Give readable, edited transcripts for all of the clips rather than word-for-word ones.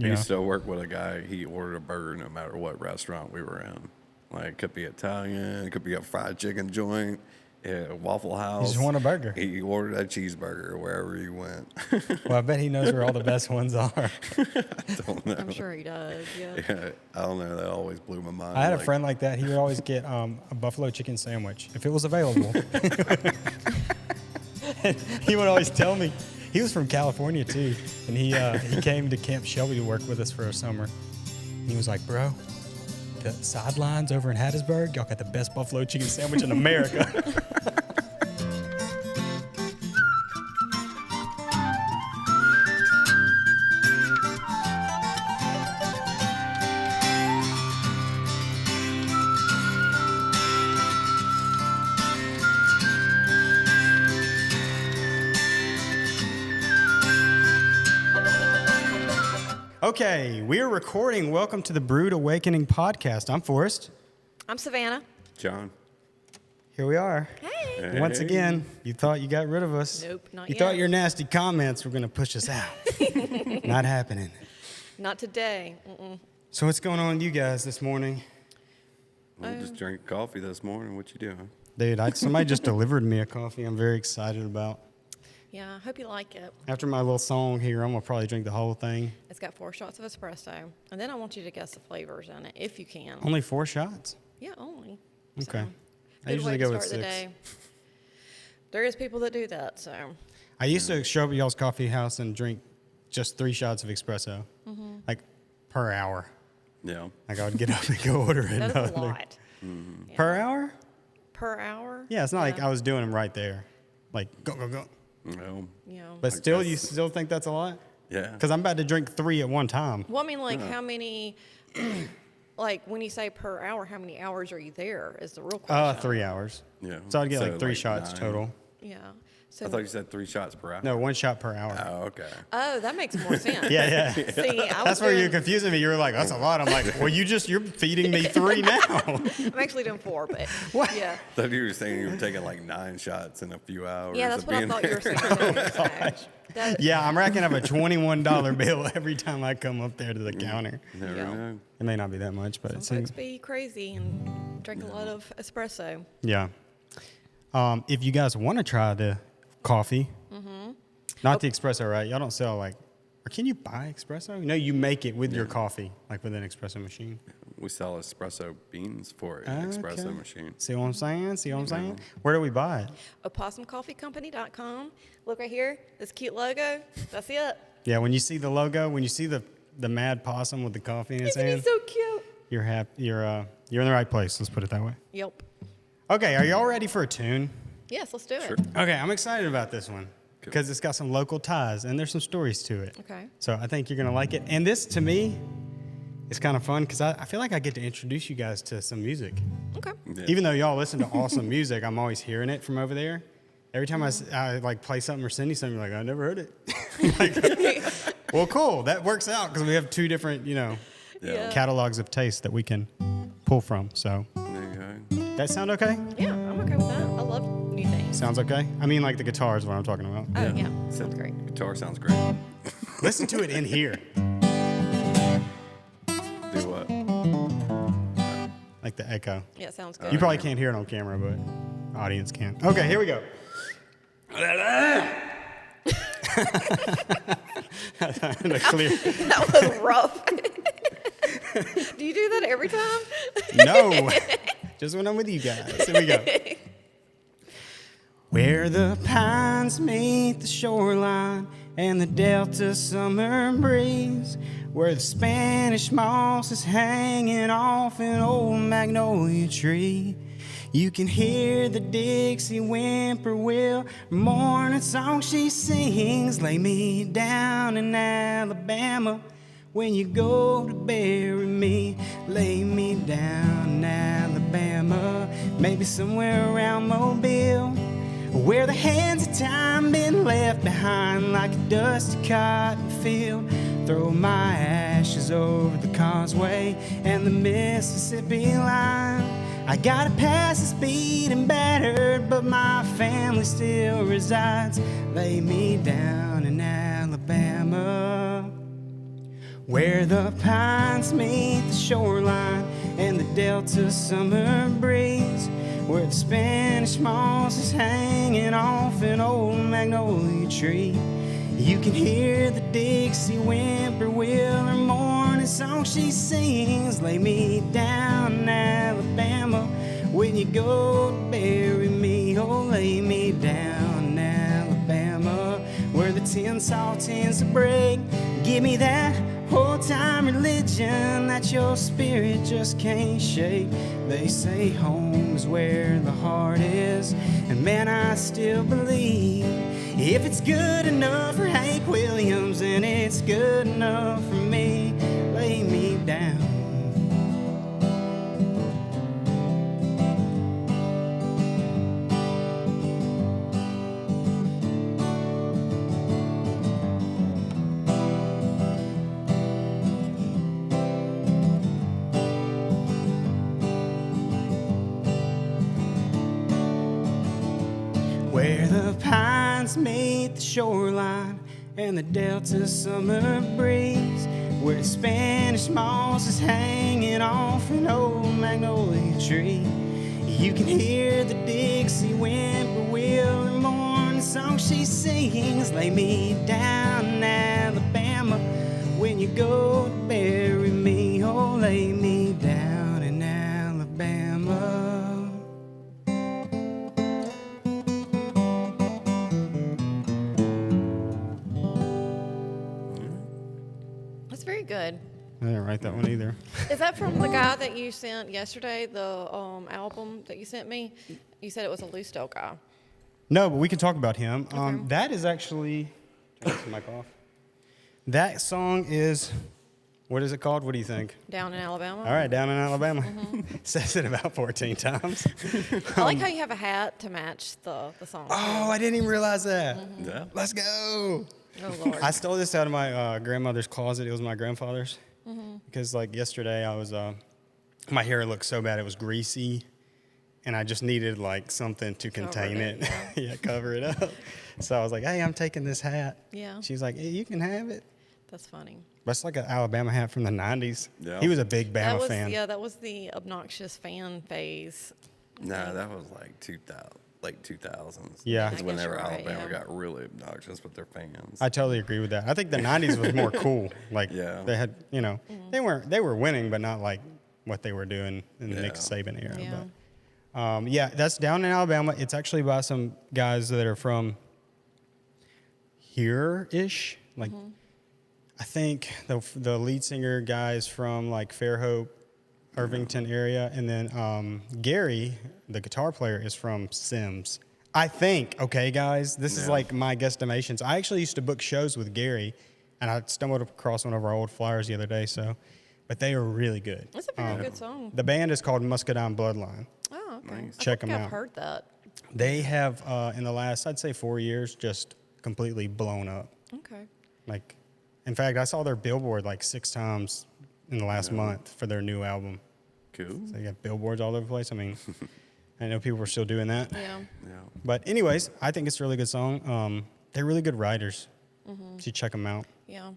I used to work with a guy. He ordered a burger no matter what restaurant we were in. Like, it could be Italian, it could be a fried chicken joint, a Waffle House. He just want a burger. He ordered a cheeseburger wherever he went. Well, I bet he knows where all the best ones are. I don't know. I'm sure he does. Yeah. Yeah, I don't know. That always blew my mind. I had a friend like that. He would always get a buffalo chicken sandwich if it was available. He would always tell me. He was from California too, and he came to Camp Shelby to work with us for a summer. He was like, "Bro, the sidelines over in Hattiesburg, y'all got the best buffalo chicken sandwich in America." Okay, we're recording. Welcome to the Brewed Awakening podcast. I'm Forrest. I'm Savannah. John. Here we are. Hey. Once again, you thought you got rid of us. Nope, not You yet. thought your nasty comments were going to push us out. Not happening. Not today. Mm-mm. So what's going on with you guys this morning? We just drank coffee this morning. What you doing? Dude, somebody just delivered me a coffee I'm very excited about. Yeah, I hope you like it. After my little song here, I'm going to probably drink the whole thing. It's got 4 shots of espresso. And then I want you to guess the flavors in it, if you can. Only 4 shots? Yeah, only. Okay. So, I good usually way to go with start the 6. day. There is people that do that, so. I used to show up at y'all's coffee house and drink just 3 shots of espresso, like per hour. Yeah. Like I would get up and go order That is another. a lot. Yeah. Per hour? Per hour? Yeah, it's not like I was doing them right there. Like, go, go, go. No. You know. But still, you still think that's a lot? Yeah. Because I'm about to drink 3 at one time. Well, I mean, like, how many, like, when you say per hour, how many hours are you there is the real question. 3 hours. Yeah. So I'd get like 3 like shots 9. total. Yeah. I So, thought you said 3 shots per hour. No, 1 shot per hour. Oh, okay. oh, that makes more sense. Yeah. See, I was That's where doing, you're confusing me. You were like, that's a lot. I'm like, well, you're feeding me 3 now. I'm actually doing 4, but What? yeah. I thought you were saying you were taking like 9 shots in a few hours. Yeah, that's of what I being thought you were there. saying. That- Yeah, I'm racking up a $21 bill every time I come up there to the counter. Never Yeah. know. It may not be that much, but Some it's folks be crazy and drink a lot of espresso. yeah. If you guys want to try the coffee, not the espresso, right? Y'all don't sell like, or can you buy espresso? No, you make it with your coffee, like with an espresso machine. We sell espresso beans for an espresso Okay. machine. See what I'm saying? See what I'm saying? Where do we buy it? opossumcoffeecompany.com. Look right here. This cute logo. That's it. Yeah, when you see the logo, when you see the mad possum with the coffee in his Isn't he hand, so cute? you're happy. You're in the right place. Let's put it that way. Yep. Okay, are y'all ready for a tune? Yes, let's do it. Sure. Okay, I'm excited about this one because it's got some local ties and there's some stories to it. Okay. So I think you're gonna like it. And this, to me, is kind of fun because I feel like I get to introduce you guys to some music. Okay. Yeah. Even though y'all listen to awesome music, I'm always hearing it from over there. Every time I like play something or send you something, you're like, I never heard it. Like, well, cool. That works out because we have 2 different, Yeah. catalogs of taste that we can pull from. So There you go. that sound okay? Yeah, I'm okay with that. I love new things. Sounds okay? I mean, like the guitar is what I'm talking about. Oh, yeah. So Sounds great. Guitar sounds great. Listen to it in here. Do what? Like the echo. Yeah, sounds good. You probably can't hear it on camera, but audience can. Okay, here we go. The clear. That was rough. Do you do that every time? No, just when I'm with you guys. Here we go. Where the pines meet the shoreline and the delta summer breeze, where the Spanish moss is hanging off an old magnolia tree. You can hear the Dixie whippoorwill morning song she sings. Lay me down in Alabama when you go to bury me. Lay me down in Alabama, maybe somewhere around Mobile, where the hands of time been left behind like a dusty cotton field. Throw my ashes over the causeway and the Mississippi line. I got a past that's beat and battered, but my family still resides. Lay me down in Alabama Where the pines meet the shoreline and the delta summer breeze, where the Spanish moss is hanging off an old magnolia tree. You can hear the Dixie whippoorwill, her morning song she sings. Lay me down in Alabama when you go to bury me. Oh, lay me down in Alabama where the tin saw tends to break. Give me that old-time religion that your spirit just can't shake. They say home is where the heart is, and man, I still believe. If it's good enough for Hank Williams, and it's good enough for me, lay me down. Where the pines meet the shoreline and the delta summer breeze, where the Spanish moss is hanging off an old magnolia tree. You can hear the Dixie whippoorwill, her morning song she sings. Lay me down in Alabama when you go to bury me. Oh, lay me down in Alabama. That's very good. I didn't write that one either. Is that from the guy that you sent yesterday, the album that you sent me? You said it was a Lucedale guy. No, but we can talk about him. Okay. That is actually, turn the mic off. That song is, what is it called? What do you think? Down in Alabama? All right, Down in Alabama. Says it about 14 times. I like how you have a hat to match the song. Oh, I didn't even realize that. Yeah. Let's go. Oh, Lord. I stole this out of my grandmother's closet. It was my grandfather's. Because like yesterday I was, my hair looked so bad it was greasy. And I just needed like something to contain it. Yeah, cover it up. So I was like, hey, I'm taking this hat. Yeah. She's like, hey, you can have it. That's funny. That's like an Alabama hat from the 90s. Yeah. He was a big Bama fan. Yeah, that was the obnoxious fan phase. Nah, that was like 2000, late 2000s. Yeah. That's I whenever guess you're right, Alabama yeah. got really obnoxious with their fans. I totally agree with that. I think the 90s was more cool. Like Yeah. they had, you know, they were winning, but not like what they were doing in the Yeah. Nick Saban era. Yeah. But yeah, that's Down in Alabama. It's actually by some guys that are from here-ish. Like I think the lead singer guy is from like Fairhope, Irvington area, and then Gary, the guitar player, is from Sims. I think. Okay, guys, this is like my guesstimations. I actually used to book shows with Gary, and I stumbled across one of our old flyers the other day. So, but they are really good. That's a very good song. The band is called Muscadine Bloodline. Oh, okay. Nice. Check I 'em think out. I've heard that. They have in the last, I'd say, 4 years, just completely blown up. Okay. Like, in fact, I saw their billboard like 6 times in the last month for their new album. Cool. They got billboards all over the place. I mean, I know people were still doing that. Yeah. Yeah. But anyways, I think it's a really good song. They're really good writers. You should check them out. Yeah.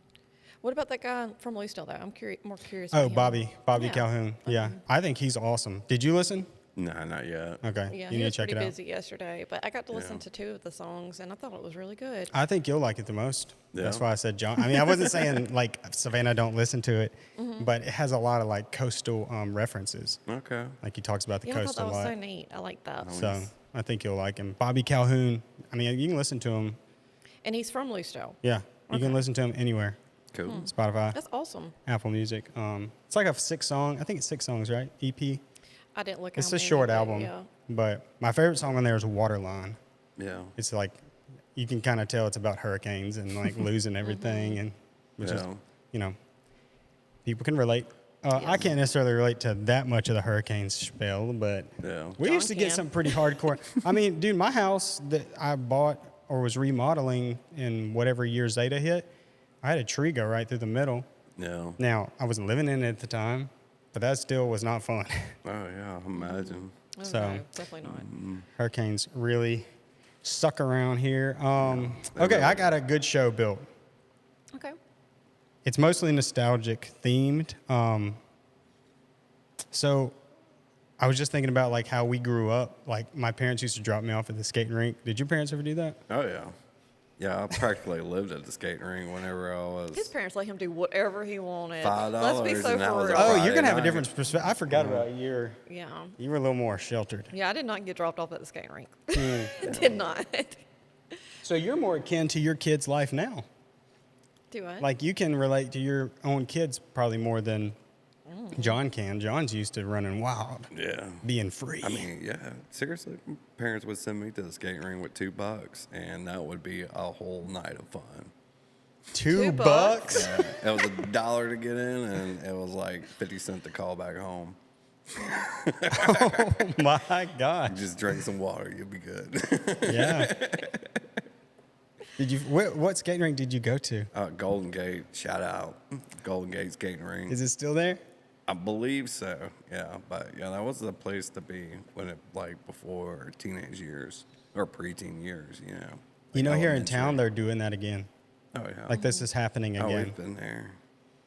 What about that guy from Lucedale, though? I'm more curious. Oh, about him. Bobby Yeah. Calhoun. Yeah, I think he's awesome. Did you listen? Nah, not yet. Okay, Yeah, you he need to was check pretty it out. busy yesterday, but I got to listen Yeah. to 2 of the songs, and I thought it was really good. I think you'll like it the most. That's Yeah. why I said John. I mean, I wasn't saying like Savannah don't listen to it, but it has a lot of like coastal references. Okay. Like he talks about the Yeah, I thought coast that a was lot. so neat. I like that. So I think you'll like him. Bobby Calhoun. I mean, you can listen to him. And he's from Lucedale. Yeah, you can listen to him anywhere. Cool. Spotify, That's awesome. Apple Music. It's like a 6-song. I think it's 6 songs, right? EP. I didn't look. It's how a many, short but album. Yeah. But my favorite song on there is Waterline. Yeah. It's like you can kind of tell it's about hurricanes and like losing everything, and which is, Yeah. you know, people can relate. I can't necessarily relate to that much of the hurricane spell, but Yeah. we John used to get can. some pretty hardcore. I mean, dude, my house that I bought or was remodeling in whatever year Zeta hit, I had a tree go right through the middle. Yeah. Now, I wasn't living in it at the time, but that still was not fun. Oh, yeah. Imagine. Oh, So- no, definitely not. Hurricanes really suck around here. Okay, I got a good show built. Okay. It's mostly nostalgic themed. So I was just thinking about like how we grew up. Like my parents used to drop me off at the skating rink. Did your parents ever do that? Oh, yeah. Yeah, I practically lived at the skating rink whenever I was. His parents let him do whatever he wanted. $5 Let's be so and that for was real. a Oh, you're Friday gonna have a night. different perspective. I forgot about you. Yeah. You were a little more sheltered. Yeah, I did not get dropped off at the skating rink. Mm. Did not. So you're more akin to your kid's life now. Do I? Like you can relate to your own kids probably more than John can. John's used to running wild, Yeah. being free. I mean, yeah, seriously, parents would send me to the skating ring with $2, and that would be a whole night of fun. $2? Yeah, it was $1 to get in, and it was like 50 cents to call back home. Oh my God. Just drink some water, you'll be good. Yeah. Did you? What skating rink did you go to? Golden Gate, shout out, Golden Gate skating ring. Is it still there? I believe so. Yeah, but yeah, that was the place to be when it before teenage years or preteen years. You know. You know, here in town elementary. they're doing that again. Oh yeah. Like this is happening Oh, again. we've been there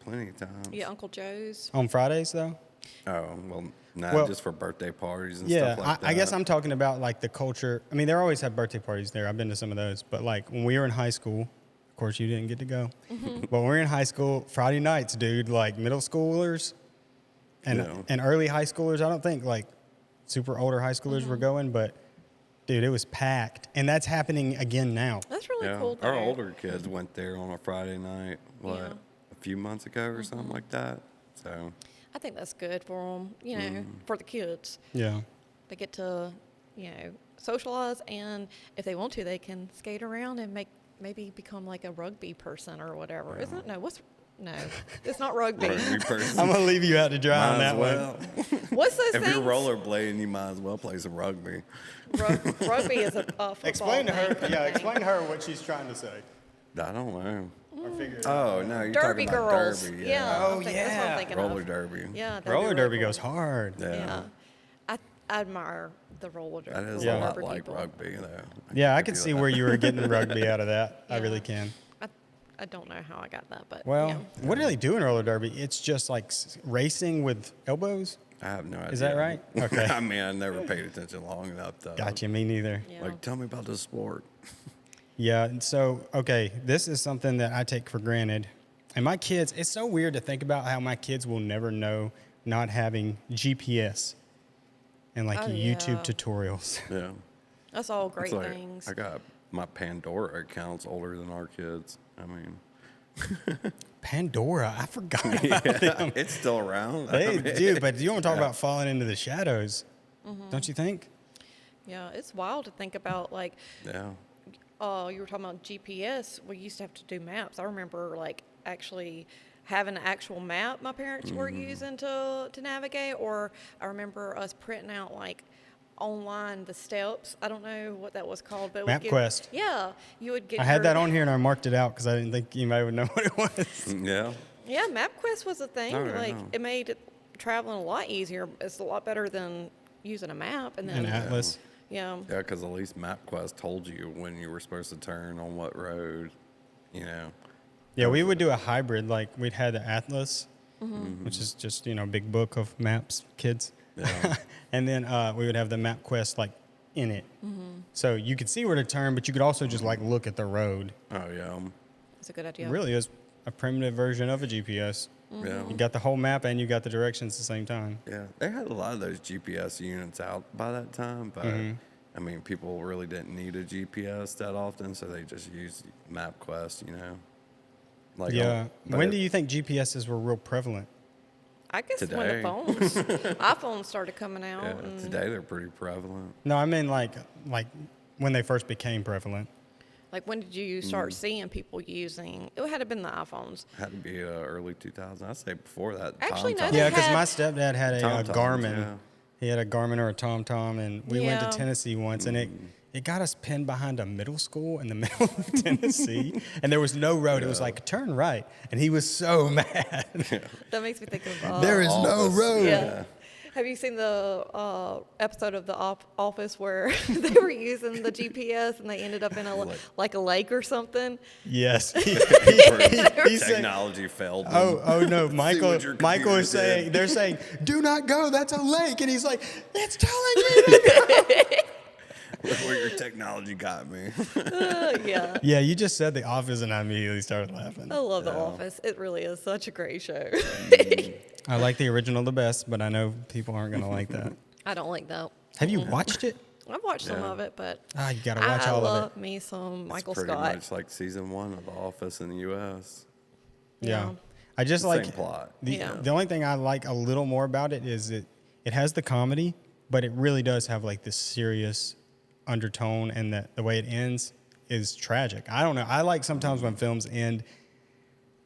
plenty of times. Yeah, Uncle Joe's. On Fridays though. Oh well, not Well, just for birthday parties and Yeah, stuff like that. I guess I'm talking about like the culture. I mean, they always have birthday parties there. I've been to some of those, but like when we were in high school, of course you didn't get to go. But when we were in high school, Friday nights, dude, like middle schoolers and Yeah. and early high schoolers. I don't think like super older high schoolers were going, but dude, it was packed, and that's happening again now. That's really Yeah, cool. our though. older kids went there on a Friday night, Yeah. a few months ago or something like that. So I think that's good for them, you know, for the kids. Yeah. They get to, you know, socialize, and if they want to, they can skate around and maybe become like a rugby person or whatever. Isn't it? No, it's not rugby. rugby person. I'm gonna leave you out to dry on Might that as one. well. What's those If things? you're rollerblading, you might as well play some rugby. Rugby is a football Explain to her. thing. Yeah, explain to her what she's trying to say. I don't know. Or figure it out. Oh no, you're Derby talking about girls. derby. Yeah. Oh, I'm thinking- That's what yeah. I'm thinking Roller of. derby. Yeah. that'd be Roller really derby cool. goes hard. Yeah. Yeah. I admire the roller derby. That is Yeah. a lot rubber like people. rugby, though. Yeah, I could can do see that. where you were getting rugby out of that. I Yeah. really can. I don't know how I got that, but Well, yeah. what do they do in roller derby? It's just like racing with elbows. I have no idea. Is that right? Okay. I mean, I never paid attention long enough to. Gotcha, me neither. Yeah. Like, tell me about this sport. Yeah, and so, okay, this is something that I take for granted. And my kids, it's so weird to think about how my kids will never know not having GPS and like Oh, YouTube yeah. tutorials. Yeah. That's all great It's like, things. I got my Pandora account's older than our kids. I mean, Pandora, I forgot about them. it's still around. They do, but you want to talk about falling into the shadows, Mm-hmm. don't you think? Yeah, it's wild to think about. Like, Yeah. you were talking about GPS. We used to have to do maps. I remember like actually having an actual map my parents were using to navigate, or I remember us printing out like online the steps. I don't know what that was called, but it would give- MapQuest. Yeah, you would get. I had your- that on here and I marked it out because I didn't think anybody would know what it was. Yeah. Yeah, MapQuest was a thing. Oh, yeah, like no. it made traveling a lot easier. It's a lot better than using a map. And then An atlas. yeah, Yeah, because at least MapQuest told you when you were supposed to turn on what road, you know. Yeah, we would do a hybrid. Like we'd had the atlas, Mm-hmm. which is just, big book of maps, kids. Yeah. And then we would have the MapQuest like in it. Mm-hmm. So you could see where to turn, but you could also just like look at the road. Oh, yeah. it's a good idea. It really is a primitive version of a GPS. Mm-hmm. Yeah. You got the whole map and you got the directions at the same time. Yeah. They had a lot of those GPS units out by that time, but I mean, people really didn't need a GPS that often, so they just used MapQuest, Like, Yeah. but When it- do you think GPSs were real prevalent? I guess when Today. the phones, iPhones started coming out. Yeah, and today they're pretty prevalent. No, I mean like when they first became prevalent. Like, when did you start seeing people using? It had to have been the iPhones. Had to be early 2000s. I'd say before that. Actually, no, TomTom. They Yeah, because had- my stepdad had a TomToms, Garmin. yeah. He had a Garmin or a TomTom, and we went Yeah. to Tennessee once, and it got us pinned behind a middle school in the middle of Tennessee, and there was no road. It was like, turn right, and he was so mad. That makes me think of. There is no Office, road. Yeah. Have you seen the episode of The Office where they were using the GPS and they ended up in a lake or something? Yes. Technology failed them. Oh no, Michael computer is saying, did. they're saying, do not go, that's a lake. And he's like, it's telling me to go. Look where your technology got me. Yeah. Yeah, you just said The Office and I immediately started laughing. I love The Office. It really is such a great show. I like the original the best, but I know people aren't going to like that. I don't like that. Have you watched it? I've watched some of it, but You got to watch I all of love it. me some Michael It's pretty Scott. much like season 1 of The Office in the U.S. Yeah. I just The like same plot. The only thing I like a little more about it is it has the comedy, but it really does have like this serious undertone, and the way it ends is tragic. I don't know. I like sometimes when films end,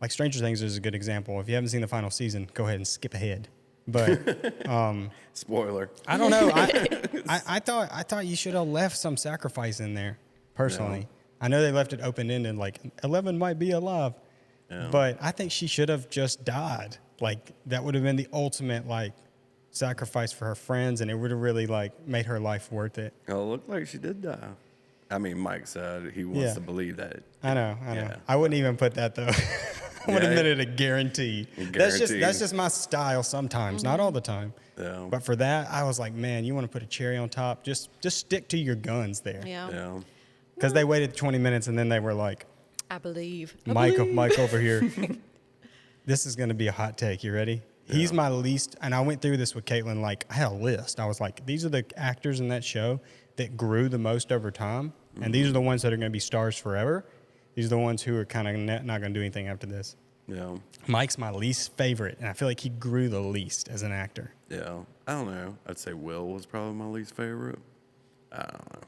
like Stranger Things is a good example. If you haven't seen the final season, go ahead and skip ahead. But Spoiler. I don't know. I thought you should have left some sacrifice in there. Personally, No. I know they left it open ended, like 11 might be alive, Yeah. but I think she should have just died. Like that would have been the ultimate like sacrifice for her friends, and it would have really like made her life worth it. Oh, it looked like she did die. I mean, Mike said he wants Yeah. to believe that. I know. Yeah. I wouldn't even put that though. I would have Yeah. made it a guarantee. That's just my style sometimes, not all the time. Yeah. But for that, I was like, man, you want to put a cherry on top? Just stick to your guns there. Yeah. Yeah. Because they waited 20 minutes and then they were like, I believe. Mike over here. This is going to be a hot take. You ready? He's my least, and I went through this with Caitlin. Like, I had a list. I was like, these are the actors in that show that grew the most over time, and these are the ones that are going to be stars forever. These are the ones who are kind of not going to do anything after this. Yeah. Mike's my least favorite, and I feel like he grew the least as an actor. Yeah. I don't know. I'd say Will was probably my least favorite. I don't know.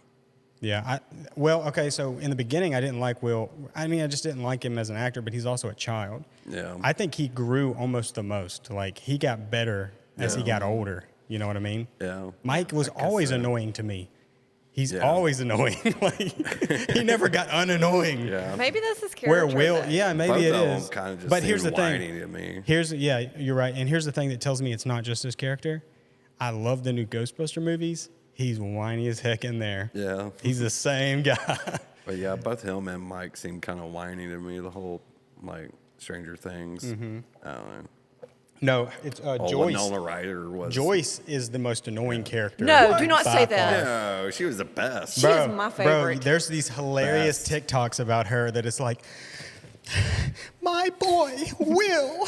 Yeah. Okay, so in the beginning, I didn't like Will. I mean, I just didn't like him as an actor, but he's also a child. Yeah. I think he grew almost the most. Like, he got better as he got older. You know what I mean? Yeah. Mike was guess always so. annoying to me. He's Yeah. always annoying. Like, he never got unannoying. Yeah. Maybe that's his Where character. Will, though. yeah, maybe Both it of them is. kind of just But here's the seem thing. whiny to me. You're right. And here's the thing that tells me it's not just his character. I love the new Ghostbuster movies. He's whiny as heck in there. Yeah. He's the same guy. But yeah, both him and Mike seem kind of whiny to me. The whole like Stranger Things. I don't know. No, it's Joyce. Winona Ryder was. Joyce is the most annoying character. No, do not by say far. that. No, she was the best. She is my favorite. Bro, there's these hilarious Best. TikToks about her that it's like, my boy, Will.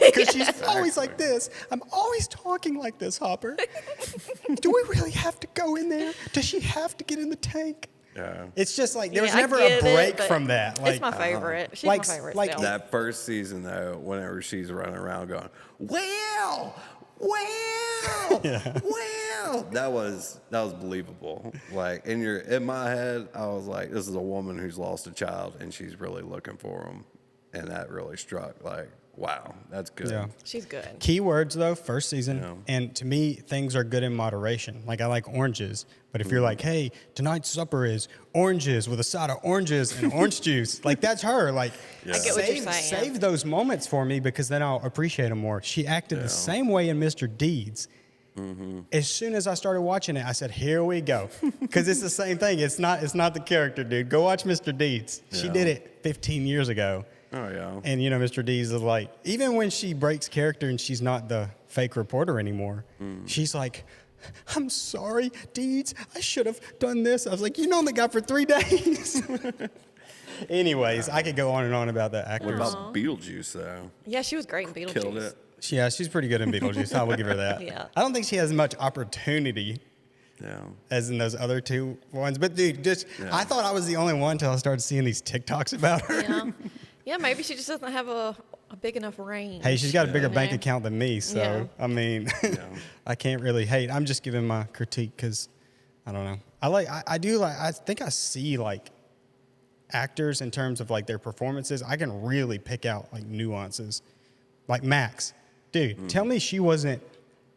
Because she's always like this. I'm always talking like this, Hopper. Do we really have to go in there? Does she have to get in the tank? Yeah. It's just like, there was Yeah, I never get a it, break but from that. Like, it's my favorite. She's like- my favorite like still. That first season though, whenever she's running around going, "Well, well," that was believable. Like in my head, I was like, "This is a woman who's lost a child and she's really looking for him," and that really struck. Like, wow, that's good. Yeah. She's good. Keywords though, first season, Yeah. and to me, things are good in moderation. Like I like oranges, but if you're like, hey, tonight's supper is oranges with a side of oranges and orange juice, like that's her. Like, I get what you're saying. save those moments for me because then I'll appreciate them more. She acted the same way in Mr. Deeds. As soon as I started watching it, I said, "Here we go," because it's the same thing. It's not the character, dude. Go watch Mr. Deeds. She Yeah. did it 15 years ago. Oh yeah. And, Mr. Deeds is like, even when she breaks character and she's not the fake reporter anymore, she's like, "I'm sorry, Deeds. I should have done this." I was like, "You known the guy for 3 days." Anyways, I could go on and on about that What actor. about Beetlejuice though? Yeah, she was great in Beetlejuice. Killed it. Yeah, she's pretty good in Beetlejuice. I will give her that. Yeah. I don't think she has much opportunity Yeah. as in those other two ones. But, dude, I thought I was the only one until I started seeing these TikToks about her. Yeah. Yeah, maybe she just doesn't have a big enough range. Hey, she's got a bigger you bank know? account than me, so Yeah. I mean, I can't really hate. I'm just giving my critique because I don't know. I think I see like actors in terms of like their performances. I can really pick out like nuances, like Max. Dude, tell me she wasn't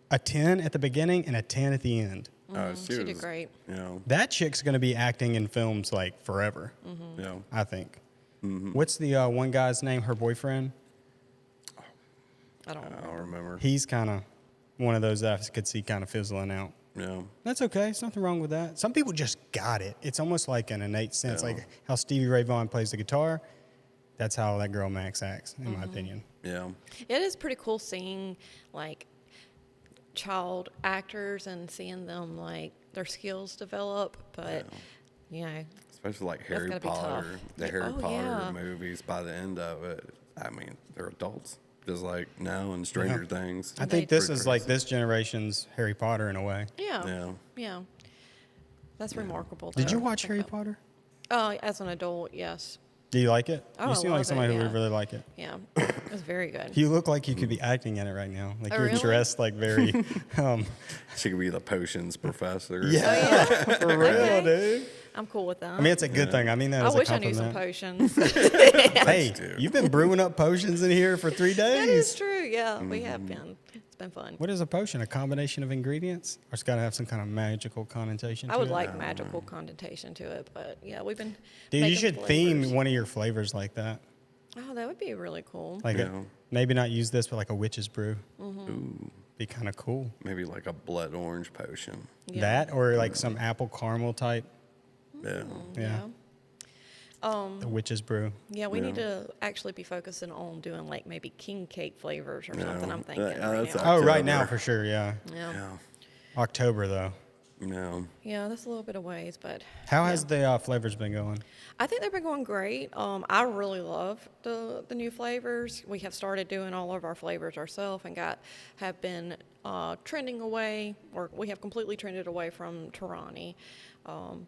a 10 at the beginning and a 10 at the end. She did great. You know. That chick's gonna be acting in films like forever. Mm-hmm. You know. I think. What's the one guy's name? Her boyfriend. I don't I know. don't remember. He's kind of one of those that I could see kind of fizzling out. Yeah. That's okay. There's nothing wrong with that. Some people just got it. It's almost like an innate sense, Yeah. like how Stevie Ray Vaughan plays the guitar. That's how that girl Max acts, in my opinion. Yeah. It is pretty cool seeing like child actors and seeing them like their skills develop, but you know, Especially like That's Harry gotta be Potter, tough. the Harry Oh, Potter yeah. movies. By the end of it, I mean, they're adults, just like now in Stranger Things. I think this Pretty is like crazy. this generation's Harry Potter in a way. yeah, Yeah. that's remarkable. Did you though. watch Check Harry out. Potter? As an adult, yes. Do you like it? Oh, you I seem love like somebody it, who yeah. really like it. Yeah, it was very good. You look like you could be acting in it right now. Like Oh, you're really? dressed like very. She could be the potions professor. Yeah, for real, Okay. dude. I'm cool with that. I mean, it's a good thing. I mean that I as a wish I knew compliment. some potions. Hey, do. you've been brewing up potions in here for 3 That is days. true. Yeah, we have been. It's been fun. What is a potion? A combination of ingredients, or it's got to have some kind of magical connotation. I to would it? like magical connotation to it, but yeah, we've been. Dude, you making should flavors. theme one of your flavors like that. Oh, that would be really cool. Like Yeah. maybe not use this, but like a witch's brew. Ooh, Be kind of cool. maybe like a blood orange potion. Yeah. That or like some apple caramel type. Yeah. Yeah. The witch's brew. Yeah, we need to actually be focusing on doing like maybe king cake flavors or something. I'm thinking. Yeah, right that's now. Oh, right now October. for sure. Yeah. Yeah. Yeah. October though. Yeah. Yeah, that's a little bit of ways, but How yeah. has the flavors been going? I think they've been going great. I really love the new flavors. We have started doing all of our flavors ourselves and have been trending away, or we have completely trended away from Tarani.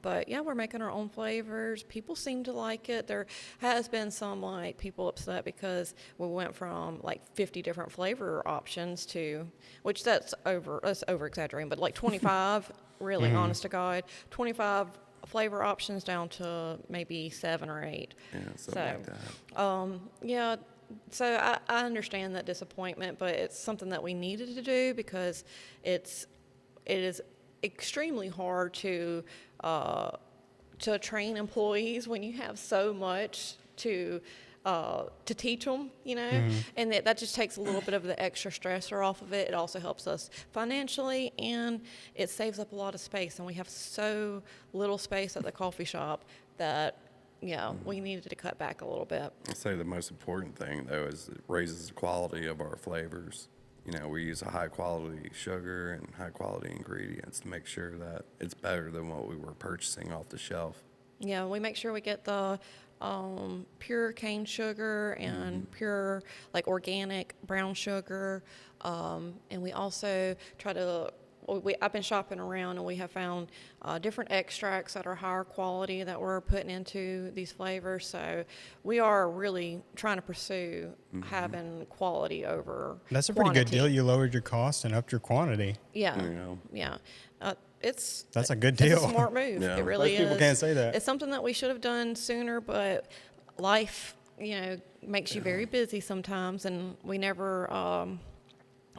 But yeah, we're making our own flavors. People seem to like it. There has been some like people upset because we went from like 50 different flavor options to, which that's over exaggerating, but like 25. Really, honest to God, 25 flavor options down to maybe 7 or 8. Yeah, something like that. Yeah, so I understand that disappointment, but it's something that we needed to do because it is extremely hard to train employees when you have so much to teach them, you know, and that just takes a little bit of the extra stressor off of it. It also helps us financially, and it saves up a lot of space. And we have so little space at the coffee shop that, yeah, we needed to cut back a little bit. I'd say the most important thing, though, is it raises the quality of our flavors. You know, we use a high-quality sugar and high-quality ingredients to make sure that it's better than what we were purchasing off the shelf. Yeah, we make sure we get the pure cane sugar and pure, like, organic brown sugar. And we also try to, I've been shopping around and we have found different extracts that are higher quality that we're putting into these flavors. So we are really trying to pursue having quality over That's a pretty good quantity. deal. You lowered your cost and upped your quantity. Yeah, You know? yeah. That's a good It's deal. a smart move. Yeah. It really Most people is. can't say that. It's something that we should have done sooner, but life, you know, makes you very busy sometimes, and we never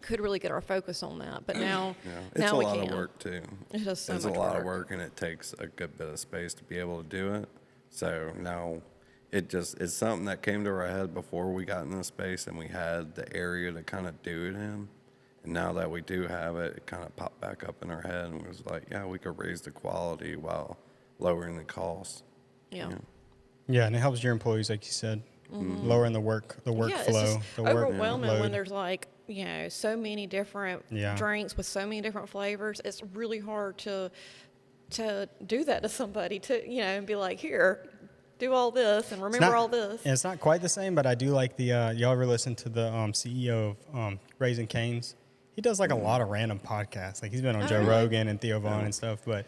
could really get our focus on that. But now, Yeah, it's now a we lot can. of work, too. It is so It's much a lot work. of work, and it takes a good bit of space to be able to do it. So now it's something that came to our head before we got in this space, and we had the area to kind of do it in. And now that we do have it, it kind of popped back up in our head and was like, yeah, we could raise the quality while lowering the cost. Yeah. Yeah, and it helps your employees, like you said, lowering the workflow, Yeah, it's just the work overwhelming load. when there's like, you know, so many different Yeah. drinks with so many different flavors. It's really hard to do that to somebody, to, you know, and be like, here, do all this and It's remember not- all this. and it's not quite the same, but I do like the. Y'all ever listen to the CEO of Raising Cane's? He does like a lot of random podcasts. Like he's been on Joe Rogan and Theo Vaughn and stuff. But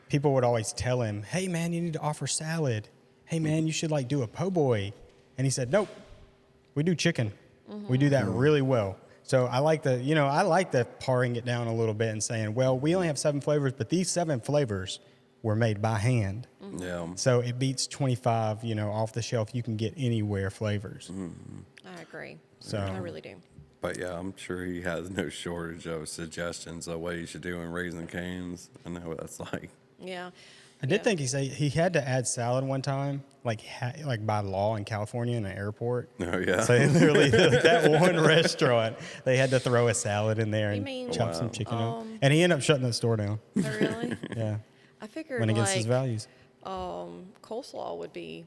people would always tell him, "Hey man, you need to offer salad. Hey man, you should like do a po' boy." And he said, "Nope, we do chicken. We do that really well." So I like the paring it down a little bit and saying, well, we only have 7 flavors, but these 7 flavors were made by hand. Yeah. So it beats 25, off the shelf. You can get anywhere flavors. I agree. So- I really do. But yeah, I'm sure he has no shortage of suggestions of what he should do in Raising Cane's. I know what that's like. Yeah. I did think he had to add salad one time, like by law in California in an airport. Oh, yeah. So literally, like that one restaurant, they had to throw a salad in there You and mean- chop some chicken up. And he ended up shutting the store down. Oh, really? Yeah, I figured went against his like values. coleslaw would be,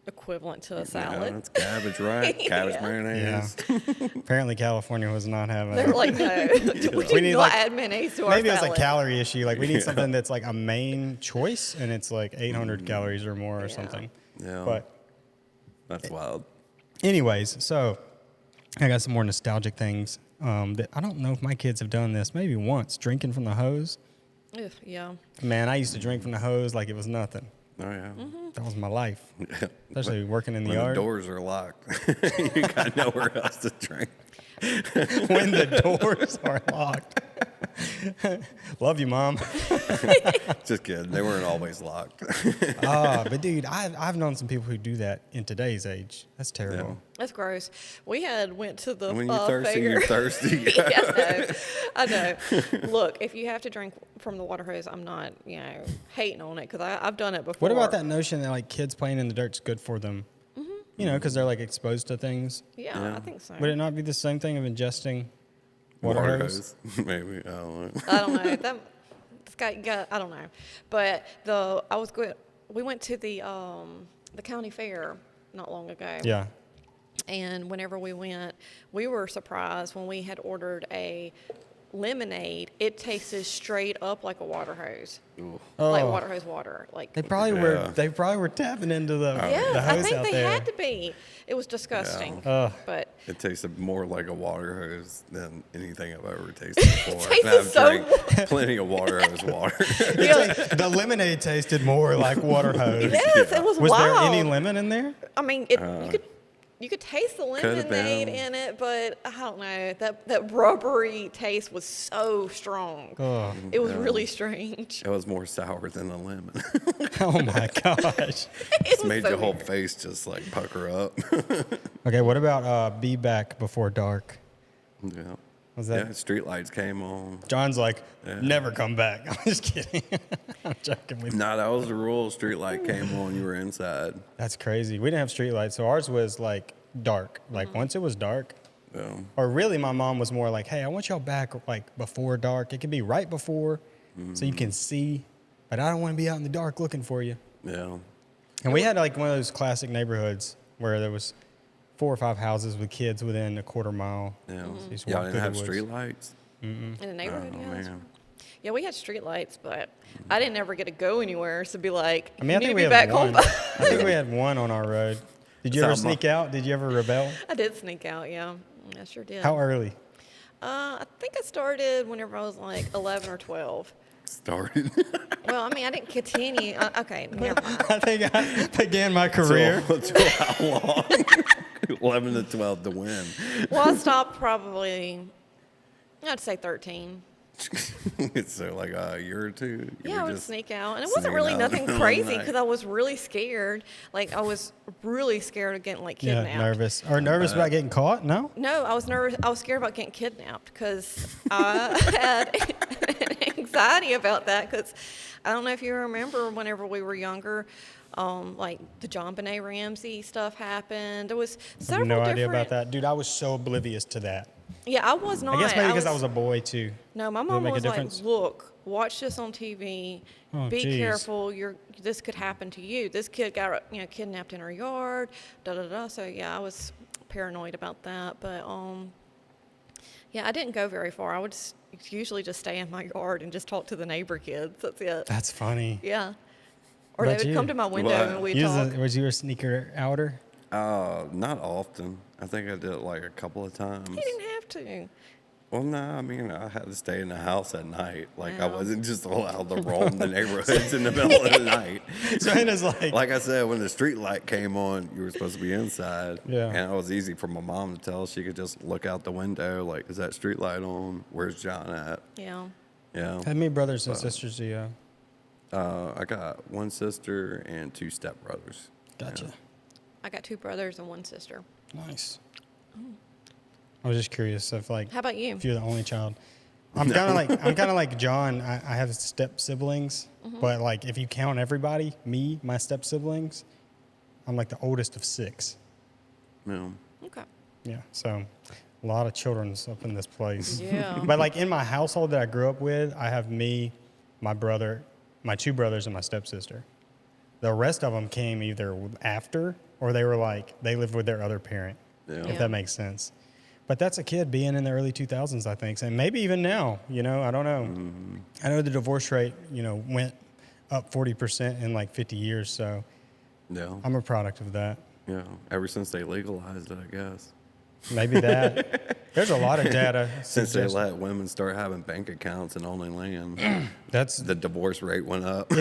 equivalent to a Yeah, salad. that's cabbage, right? Cabbage Yeah. mayonnaise. Apparently, California was not having They it. were like, no, we need, do like- not add mayonnaise to our Maybe it's salad. a calorie issue. Like we need something that's like a main choice, and it's like 800 calories or more or something. Yeah. But That's wild. anyways, so I got some more nostalgic things that I don't know if my kids have done this. Maybe once, drinking from the hose. Ugh, yeah. Man, I used to drink from the hose like it was nothing. Oh, yeah. That was my life, especially working in the When yard. the doors are locked, you got nowhere else to drink. When the doors are locked. Love you, Mom. Just kidding. They weren't always locked. But dude, I've known some people who do that in today's age. That's terrible. That's gross. We went to the When you're thirsty, fair. you're thirsty. Yeah, I know. Look, if you have to drink from the water hose, I'm not, hating on it because I've done it before. What about that notion that like kids playing in the dirt's good for them? Because they're like exposed to things. Yeah, I think so. Would it not be the same thing of ingesting water hose? Maybe. I don't know. I don't know. I don't know. But we went to the county fair not long ago. Yeah. And whenever we went, we were surprised when we had ordered a lemonade. It tasted straight up like a water hose, like Oh. water hose water. Like They probably were tapping into the yeah, hose I think out they there. had to be. It was disgusting. Ugh. But It tasted more like a water hose than anything I've ever tasted before. tasted And I've so drank plenty of water hose water. The lemonade tasted more like water hose. yes, it was Was wild. there any lemon in there? I mean, you could taste the Could've lemonade been. in it, but I don't know. That rubbery taste was so strong. Oh, It was really strange. It was more sour than a lemon. oh my gosh. It was Made so your whole weird. face just like pucker up. Okay, what about Be Back Before Dark? Yeah. Was Yeah, that Streetlights came on. John's like, never come back. I'm just kidding. I'm joking with you. Nah, that was the rule. Streetlight came on, you were inside. That's crazy. We didn't have street lights, so ours was like dark. Like once it was dark, Yeah. or really my mom was more like, hey, I want y'all back like before dark. It can be right before so you can see, but I don't want to be out in the dark looking for you. Yeah. And we had like one of those classic neighborhoods where there was 4 or 5 houses with kids within a quarter mile. Yeah. Just Y'all walk didn't through have the woods. streetlights? In the neighborhood, Oh, yeah. that's man. right. Yeah, we had street lights, but I didn't ever get to go anywhere. So be like, I mean, I you think need we to be had back one. home. I think we had one on our road. Did you ever That's how sneak out? Did you ever rebel? I did sneak out, yeah. I sure did. How early? I think I started whenever I was like 11 or 12. Started. Well, I mean, I didn't continue. Okay, never mind. I think I began my career. Till how long? 11 to 12 to win. Well, I stopped probably, I'd say 13. So like a year or two? You Yeah, I were would just sneak out. And it wasn't sneaking really out in the nothing middle of the crazy night. because I was really scared. Like, I was really scared of getting, like, kidnapped. Yeah, nervous. Or nervous about getting caught? No? No, I was nervous. I was scared about getting kidnapped because I had anxiety about that. Because I don't know if you remember whenever we were younger, like the John Benet Ramsey stuff happened. There was I several have no idea different. about that. Dude, I was so oblivious to that. Yeah, I was not. I guess maybe because I was a boy, too. No, my Does it mom make a was like, difference? "Look, watch this on TV. Oh, Be geez. careful. This could happen to you. This kid got kidnapped in her yard. Da da da." So yeah, I was paranoid about that. But yeah, I didn't go very far. I would usually just stay in my yard and just talk to the neighbor kids. That's it. That's funny. Yeah. Or What they about would you? come to my window What? and we'd talk. Was you a sneaker outer? Not often. I think I did it like a couple of times. You didn't have to. Well, no, I mean, I had to stay in the house at night. Like, I Yeah. wasn't just allowed to roam the neighborhoods in the middle of the night. So it was like Like I said, when the street light came on, you were supposed to be inside. Yeah. And it was easy for my mom to tell. She could just look out the window, like, is that street light on? Where's John at? Yeah. Yeah. how many brothers and sisters do you have? I got one sister and 2 stepbrothers. Gotcha. I got 2 brothers and 1 sister. Nice. I was just curious if like How about you? if you're the only child. I'm kind of like John. I have step siblings, but like if you count everybody, my step siblings, I'm like the oldest of 6. Yeah. Okay. Yeah, so a lot of children's up in this place. Yeah. But like in my household that I grew up with, I have me, my brother, my 2 brothers, and my stepsister. The rest of them came either after or they lived with their other parent, if that makes sense. But that's a kid being in the early 2000s, I think, and maybe even now. I don't know. Mm-hmm. I know the divorce rate, went up 40% in like 50 years. So I'm a product of that. Yeah, ever since they legalized it, I guess. Maybe that. There's a lot of data. Since they let women start having bank accounts and owning land, the divorce rate went up.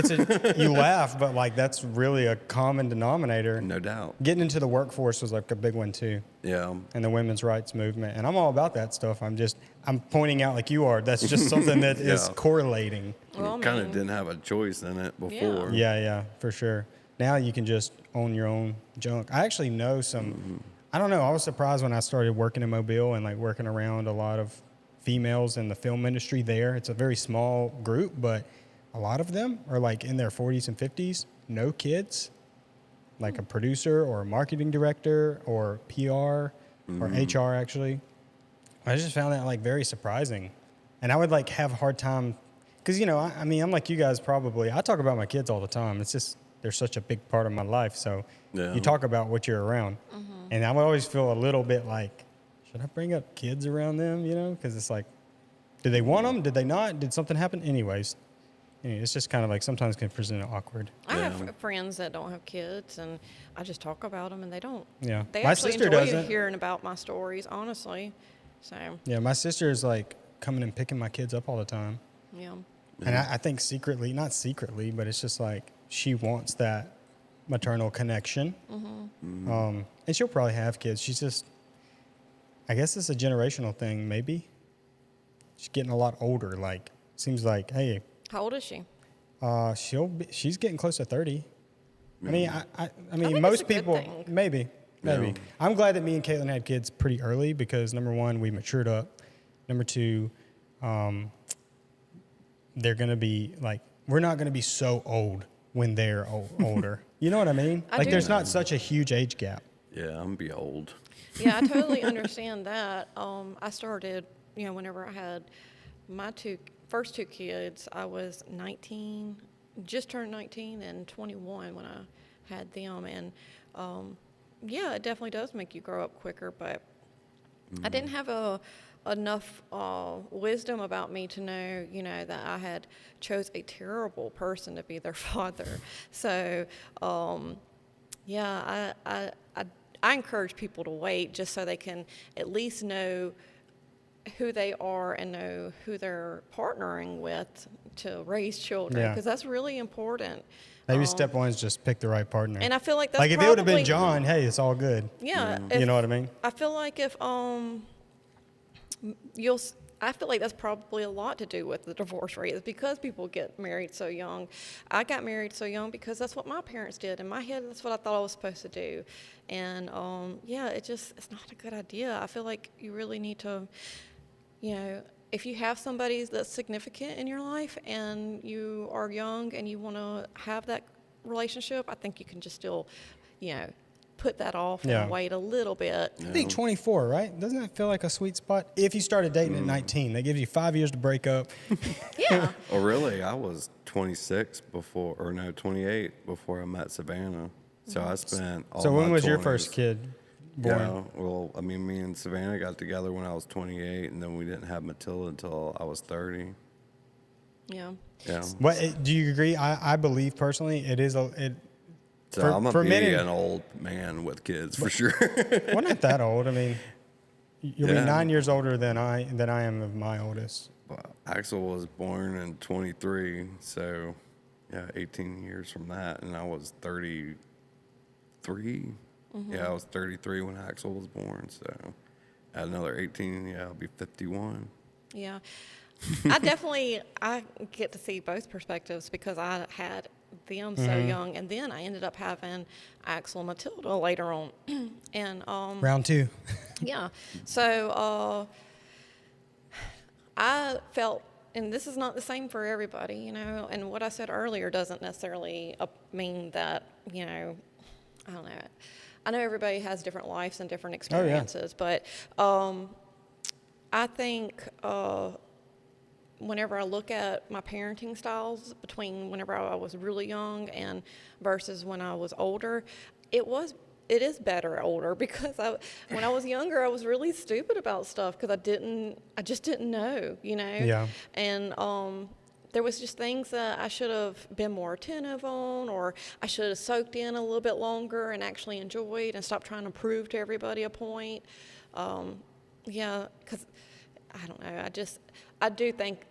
You laugh, but like that's really a common denominator. No doubt. Getting into the workforce was like a big one too. Yeah. And the women's rights movement. And I'm all about that stuff. I'm pointing out like you are. That's just something that is correlating. Well, kind of didn't have a choice in it before. Yeah, for sure. Now you can just own your own junk. I actually know some, I don't know, I was surprised when I started working in Mobile and like working around a lot of females in the film industry there. It's a very small group, but a lot of them are like in their 40s and 50s, no kids, like a producer or a marketing director or PR or HR actually. I just found that like very surprising. And I would like have a hard time, because, I'm like you guys probably. I talk about my kids all the time. It's just, they're such a big part of my life. So you talk about what you're around. And I would always feel a little bit like, should I bring up kids around them, Because it's like, did they want them? Did they not? Did something happen? Anyways, it's just kind of like sometimes can present awkward. I have friends that don't have kids, and I just talk about them, and they don't. Yeah. They My actually sister enjoy doesn't. hearing about my stories, honestly. So. Yeah, my sister is like coming and picking my kids up all the time. Yeah. And I think secretly, not secretly, but it's just like she wants that maternal connection. And she'll probably have kids. She's just, I guess it's a generational thing, maybe. She's getting a lot older. Like, seems like, hey. How old is she? She's getting close to 30. I mean, I mean, think most it's a good people, thing. maybe. Yeah. I'm glad that me and Caitlin had kids pretty early because number one, we matured up. Number two, they're going to be like, we're not going to be so old when they're older. You know what I mean? Like there's not such a huge age gap. Yeah, I'm going to be old. Yeah, I totally understand that. I started, whenever I had my first two kids, I was 19, just turned 19 and 21 when I had them. And it definitely does make you grow up quicker, but I didn't have enough wisdom about me to know, that I had chose a terrible person to be their father. So, I encourage people to wait just so they can at least know who they are and know who they're partnering with to raise children, because that's really important. Maybe step one is just pick the right partner. And I feel like that's like if it would have been John, hey, it's all good. Yeah. You know what I mean? I feel like if I feel like that's probably a lot to do with the divorce rate. It's because people get married so young. I got married so young because that's what my parents did. In my head, that's what I thought I was supposed to do. And it's not a good idea. I feel like you really need to, if you have somebody that's significant in your life and you are young and you want to have that relationship, I think you can just still, put that off and wait a little bit. I think 24, right? Doesn't that feel like a sweet spot? If you started dating at 19, that gives you 5 years to break up. Yeah. Oh, really? I was 28 before I met Savannah. So I spent all So when my was your 20s. first kid born? Yeah, well, I mean, me and Savannah got together when I was 28, and then we didn't have Matilda until I was 30. Yeah. Yeah. What do you agree? I believe personally it is So for- I'm going for to many- be an old man with kids for sure. well, not that old. I mean, you'll be Yeah. 9 years older than I am of my oldest. Well, Axel was born in 23, so 18 years from that, and I was 33. Yeah, I was 33 when Axel was born, so add another 18, I'll be 51. Yeah. I get to see both perspectives because I had them so young, and then I ended up having Axel and Matilda later on. And Round two. yeah. So I felt, and this is not the same for everybody, you know, and what I said earlier doesn't necessarily mean that, you know, I don't know. I know everybody has different lives and different experiences, but I think whenever I look at my parenting styles between whenever I was really young and versus when I was older, it is better older because when I was younger, I was really stupid about stuff because I just didn't know, you know? Yeah. And there was just things that I should have been more attentive on, or I should have soaked in a little bit longer and actually enjoyed and stopped trying to prove to everybody a point. Yeah, because I don't know. I do think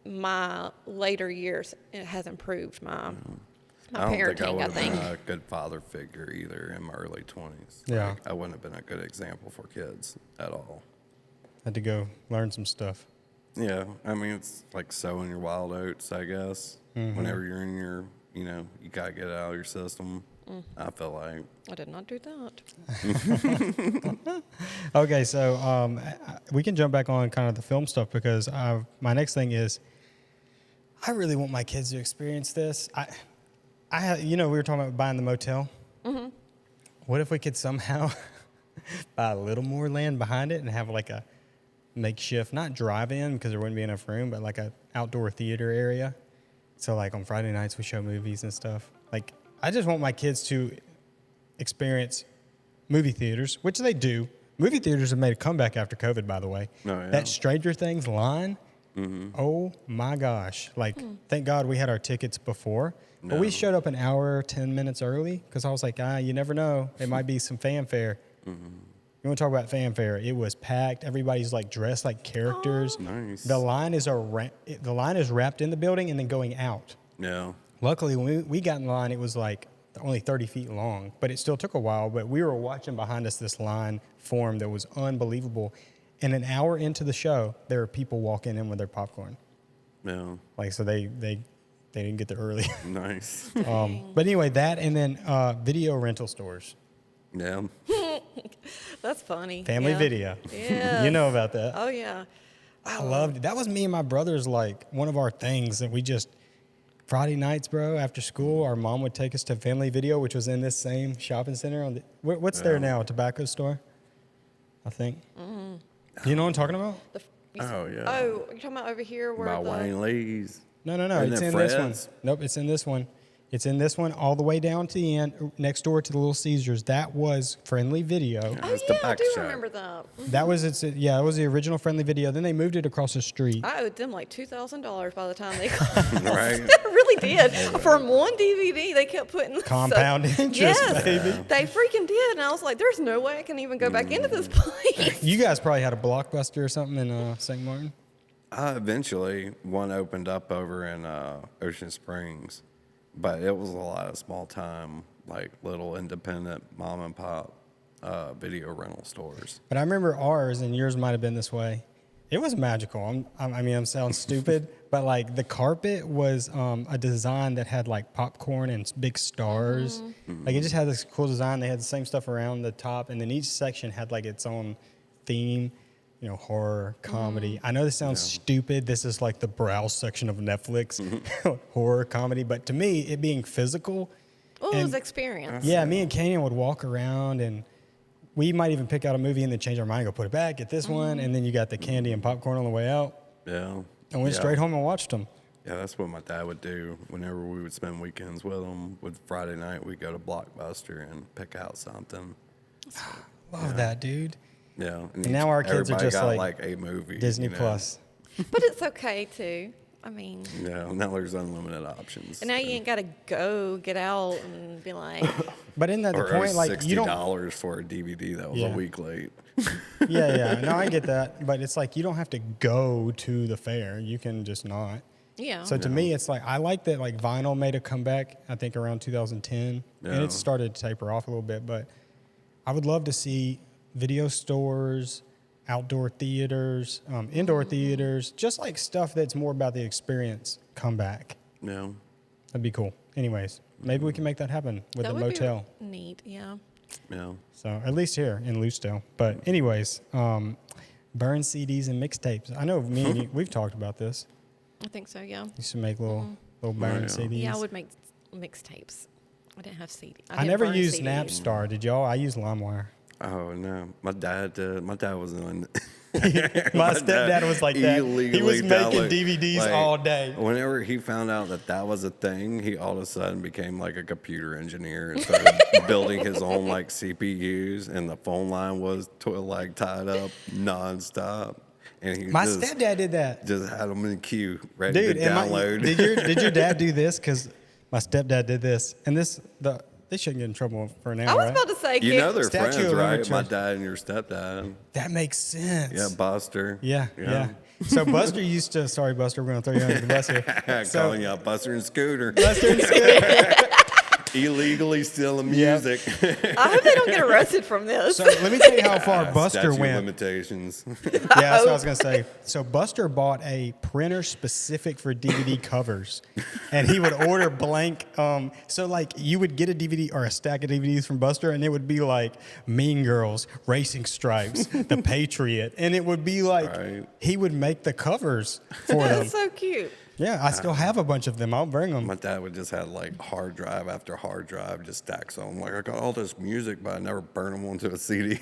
my later years, it has improved my parenting, I don't think I would have been a good father figure either in my early 20s. Yeah. Like, I wouldn't have been a good example for kids at all. Had to go learn some stuff. Yeah, I mean, it's like sowing your wild oats, I guess. Whenever you're in your, you know, you got to get it out of your system. I feel like. I did not do that. Okay, so we can jump back on kind of the film stuff because my next thing is I really want my kids to experience this. You know, we were talking about buying the motel. Mm-hmm. What if we could somehow buy a little more land behind it and have like a makeshift, not drive-in because there wouldn't be enough room, but like a outdoor theater area. So like on Friday nights we show movies and stuff. Like I just want my kids to experience movie theaters, which they do. Movie theaters have made a comeback after COVID, by the way. Oh, yeah. That Stranger Things line, oh my gosh. Like, thank God we had our tickets before. No. But we showed up an hour, 10 minutes early because I was like, you never know. It might be some fanfare. You want to talk about fanfare? It was packed. Everybody's like dressed like characters. Nice. The line is wrapped in the building and then going out. Yeah. Luckily, when we got in line, it was like only 30 feet long, but it still took a while. But we were watching behind us this line form that was unbelievable. And an hour into the show, there were people walking in with their popcorn. Yeah. Like, so they didn't get there early. Nice. But anyway, that and then video rental stores. Yeah. That's funny. Family video. Yeah. You know about that. Oh, yeah. I loved it. That was me and my brother's, like, one of our things that we just, Friday nights, bro, after school, our mom would take us to Family Video, which was in this same shopping center. What's there now? A tobacco store, I think. You know what I'm talking about? Oh, yeah. Oh, you're talking about over here where By Wayne Lee's. No. Isn't It's it in this one. Fred's? Nope, it's in this one. It's in this one all the way down to the end, next door to the Little Caesars. That was Friendly Video. Oh, It's the yeah, I back do shop. remember that. That was it was the original Friendly Video. Then they moved it across the street. I owed them like $2,000 by the time they Right. I really did. From one DVD, they kept putting Compound interest, yes, baby. they freaking did, and I was like, "There's no way I can even go back into this place." You guys probably had a Blockbuster or something in St. Martin. Eventually, one opened up over in Ocean Springs, but it was a lot of small time, like little independent mom and pop video rental stores. But I remember ours, and yours might have been this way. It was magical. I'm sounding stupid, but like the carpet was a design that had like popcorn and big stars. Like it just had this cool design. They had the same stuff around the top, and then each section had like its own theme. You know, horror, comedy. I know this sounds stupid. This is like the browse section of Netflix, horror, comedy. But to me, it being physical. Well, it was experience. Yeah, me and Canyon would walk around, and we might even pick out a movie and then change our mind, go put it back, get this one, and then you got the candy and popcorn on the way out. Yeah. And went straight home and watched them. Yeah, that's what my dad would do whenever we would spend weekends with him. With Friday night, we'd go to Blockbuster and pick out something. Love that, dude. Yeah. And now our kids are everybody just got like a movie. Disney you know? Plus. But it's okay too. I mean, Yeah, now there's unlimited options. and now you ain't got to go get out and be like, But isn't that the Or point? Like you don't. $60 for a DVD that was Yeah. a week late. Yeah. No, I get that. But it's like you don't have to go to the fair. You can just not. yeah. So to me, it's like I like that like vinyl made a comeback. I think around 2010, and Yeah. it started to taper off a little bit. But I would love to see video stores, outdoor theaters, indoor theaters, just like stuff that's more about the experience come back. Yeah. That'd be cool. Anyways, maybe we can make that happen with that the would motel. be neat. Yeah. Yeah. So at least here in Lucedale. But anyways, burn CDs and mixtapes. I know me and you, we've talked about this. I think so, yeah. Used to make little burn CDs. Yeah, I would make mixtapes. I didn't have CD. I never used Napstar. Did y'all? I used LimeWire. Oh no, my dad was on. My stepdad was like that. He was making DVDs like, all day. Whenever he found out that was a thing, he all of a sudden became like a computer engineer and started building his own like CPUs, and the phone line was like tied up nonstop. And My stepdad did that. Just had them in queue, ready Dude, to download. Did your dad do this? Because my stepdad did this, and they shouldn't get in trouble for now. I was right? about to say, You know they're Statue friends, of right? Limitations. My dad and your stepdad. That makes sense. Yeah, Buster. Yeah. So Buster used to. Sorry, Buster, we're gonna throw you under the bus here. Calling you out Buster and Scooter. Buster and Scooter. Illegally stealing music. I hope they don't get arrested from this. So let me tell you how far Buster Statute of went. limitations. Yeah, that's what I was gonna say. So Buster bought a printer specific for DVD covers, and he would order blank. So like you would get a DVD or a stack of DVDs from Buster, and it would be like Mean Girls, Racing Stripes, The Patriot, and it would be like he would make the covers for them. That's so cute. Yeah, I still have a bunch of them. I'll bring them. My dad would just have like hard drive after hard drive, just stacks of them. Like, I got all this music, but I never burn them onto a CD.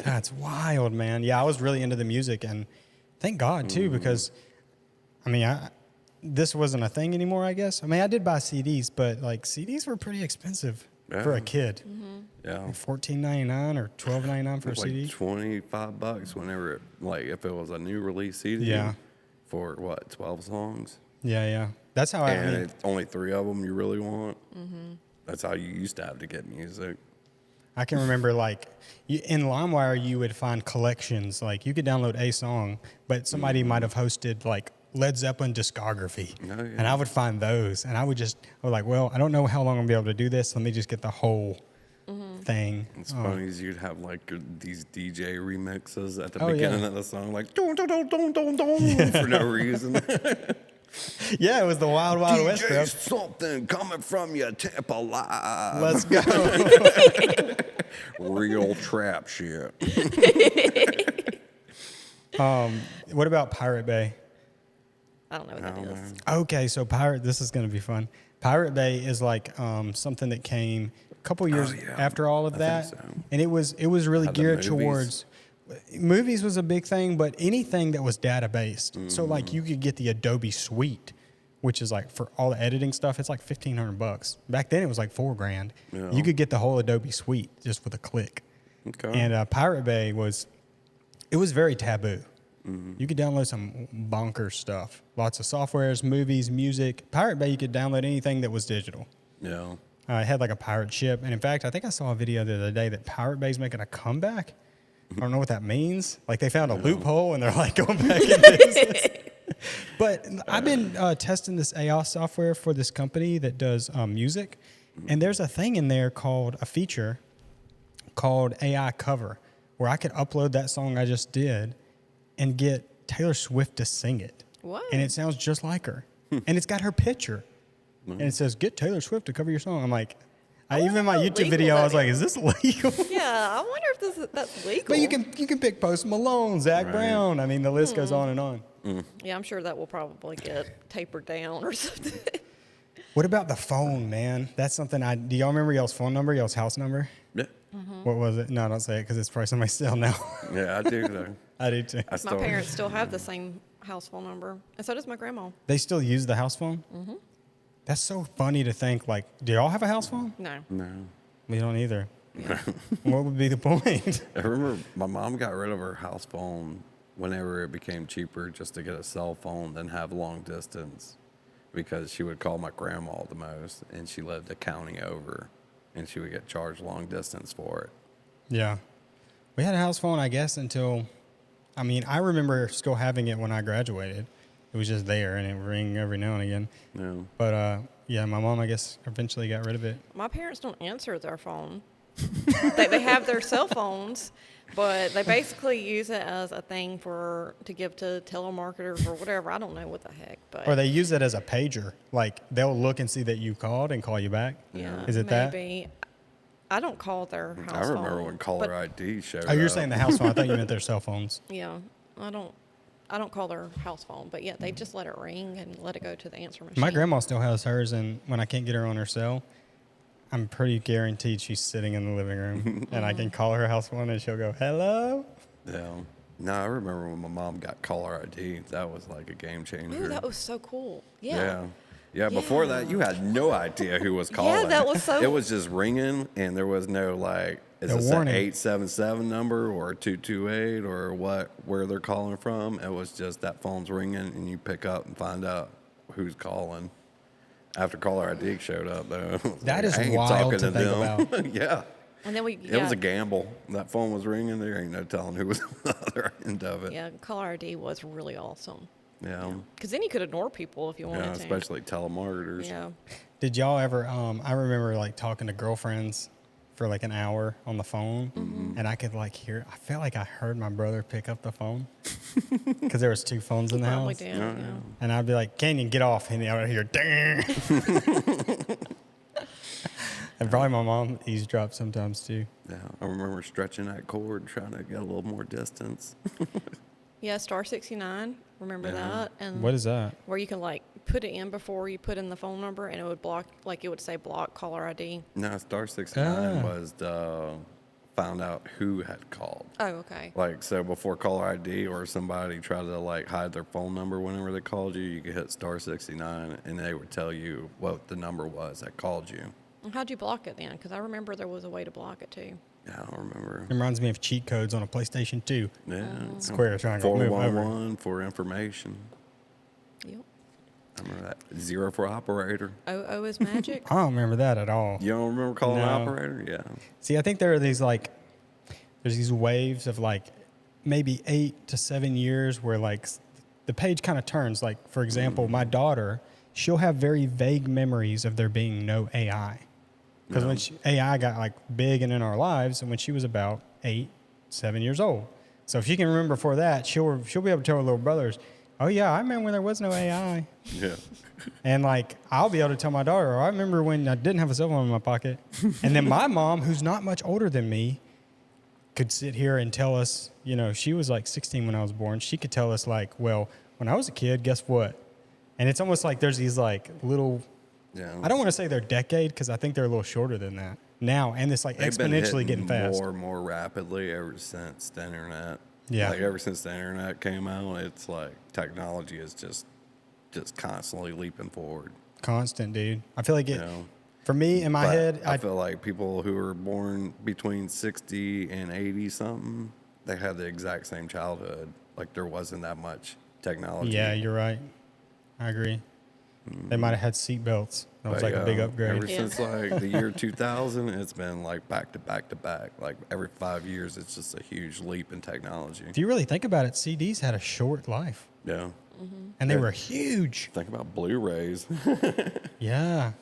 That's wild, man. Yeah, I was really into the music, and thank God too, because I mean, this wasn't a thing anymore. I guess. I mean, I did buy CDs, but like CDs were pretty expensive for a kid. Yeah, Like $14.99 or $12.99 for a CD. like $25 whenever, like, if it was a new release CD. Yeah. For what, 12 songs? Yeah. That's how I And mean. it's only 3 of them you really want. That's how you used to have to get music. I can remember like in LimeWire you would find collections. Like you could download a song, but somebody might have hosted like Led Zeppelin discography, and I would find those, and I was like, well, I don't know how long I'm gonna be able to do this. Let me just get the whole thing. It's funny as you'd have like these DJ remixes at the Oh, beginning yeah. of the song, like don don don don don don for no reason. Yeah, it was the Wild Wild West, bro. DJ something coming from your Tampa Live. Let's go. Real trap shit. What about Pirate Bay? I don't know what that is. Okay, so this is going to be fun. Pirate Bay is like something that came a couple years after all of that, think so. and it was really Had the geared movies. towards movies was a big thing, but anything that was data based. So like you could get the Adobe Suite, which is like for all the editing stuff, it's like $1,500. Back then it was like $4,000. Yeah. You could get the whole Adobe Suite just with a click. Okay. And Pirate Bay was very taboo. You could download some bonkers stuff. Lots of softwares, movies, music. Pirate Bay, you could download anything that was digital. Yeah. It had like a pirate ship. And in fact, I think I saw a video the other day that Pirate Bay's making a comeback. I don't know what that means. Like they found a loophole and they're like going back in business. But I've been testing this AI software for this company that does music. And there's a thing in there a feature called AI Cover, where I could upload that song I just did and get Taylor Swift to sing it. What? And it sounds just like her. And it's got her picture. And it says, get Taylor Swift to cover your song. I'm like, even in my how YouTube legal video, I that was like, is this legal? Yeah, I wonder if that's legal. But you can pick Post Malone, Zach Brown. I mean, the list goes on and on. Yeah, I'm sure that will probably get tapered down or something. What about the phone, man? That's something do y'all remember y'all's phone number, y'all's house number? Yeah. What was it? No, don't say it because it's probably somebody's cell now. Yeah, I do though. I do too. I My still, parents still have the same house phone number, and so does my grandma. They still use the house phone? Mm-hmm. That's so funny to think, like, do y'all have a house phone? No. No. We don't either. What would be the point? I remember my mom got rid of her house phone whenever it became cheaper just to get a cell phone than have long distance, because she would call my grandma the most, and she lived a county over, and she would get charged long distance for it. Yeah. We had a house phone, I guess, until, I remember still having it when I graduated. It was just there, and it would ring every now and again. Yeah. But, yeah, my mom, I guess, eventually got rid of it. My parents don't answer their phone. they have their cell phones, but they basically use it as a thing to give to telemarketers or whatever. I don't know what the heck, but Or they use it as a pager. Like, they'll look and see that you called and call you back. yeah, Is it that? maybe. I don't call their house I remember phone, when caller but ID showed Oh, you're up. saying the house phone. I thought you meant their cell phones. yeah, I don't call their house phone, but yeah, they just let it ring and let it go to the answer machine. My grandma still has hers, and when I can't get her on her cell, I'm pretty guaranteed she's sitting in the living room, and I can call her house phone, and she'll go, "Hello." Yeah. No, I remember when my mom got caller ID. That was like a game changer. Ooh, that was so cool. Yeah. Yeah. Yeah, before that, you had no idea who was calling. Yeah, that was so. It was just ringing, and there was no like, is No this warning. an 877 number or a 228 or what? Where they're calling from? It was just that phone's ringing, and you pick up and find out who's calling. After caller ID showed up, though, That is I ain't wild talking to think about. Yeah. And then It was a gamble. That phone was ringing. There ain't no telling who was on the other end of it. Yeah, caller ID was really awesome. Yeah. Because then you could ignore people if you wanted Yeah, to. especially telemarketers. Yeah. Did y'all ever? I remember like talking to girlfriends for like an hour on the phone, and I could like hear. I felt like I heard my brother pick up the phone because there was 2 phones in the Probably house, did. Yeah, Yeah. and I'd be like, "Canyon, get off!" And I would hear, "Dang." And probably my mom eavesdropped sometimes too. Yeah, I remember stretching that cord, trying to get a little more distance. Yeah, star 69. Remember Yeah. that? And What is that? where you can like put it in before you put in the phone number, and it would block, like it would say block caller ID. No, star 69 Ah. was found out who had called. Oh, okay. Like, so before caller ID or somebody tried to like hide their phone number whenever they called you, you could hit star 69 and they would tell you what the number was that called you. And how'd you block it then? Because I remember there was a way to block it too. Yeah, I don't remember. It reminds me of cheat codes on a PlayStation 2. Yeah. Square triangle, move over. 411 for information. Yep. I remember that. 0 for operator. O is magic. I don't remember that at all. You don't remember calling an No. operator? Yeah. See, I think there are these like, there's these waves of like maybe 8 to 7 years where like the page kind of turns. Like, for example, my daughter, she'll have very vague memories of there being no AI. Because when AI got like big and in our lives, and when she was about 8, 7 years old. So if she can remember before that, she'll be able to tell her little brothers, "Oh yeah, I remember when there was no AI." Yeah. And like, I'll be able to tell my daughter, "I remember when I didn't have a cell phone in my pocket." And then my mom, who's not much older than me, could sit here and tell us, you know, she was like 16 when I was born. She could tell us like, "Well, when I was a kid, guess what?" And it's almost like there's these like little, Yeah. I don't want to say they're decade because I think they're a little shorter than that now. And it's like They've been exponentially hitting getting fast. more and more rapidly ever since the internet. Yeah. Like ever since the internet came out, it's like technology is just constantly leaping forward. Constant, dude. I feel like it, You know? for me in my But head, I feel like people who were born between 60 and 80 something, they had the exact same childhood. Like there wasn't that much technology. yeah, you're right. I agree. They might have had seat belts. That was But, like a big yeah, upgrade. Ever Yeah. since like the year 2000, it's been like back to back to back. Like every 5 years, it's just a huge leap in technology. If you really think about it, CDs had a short life, Yeah. and they Yeah. were huge. Think about Blu-rays. Yeah.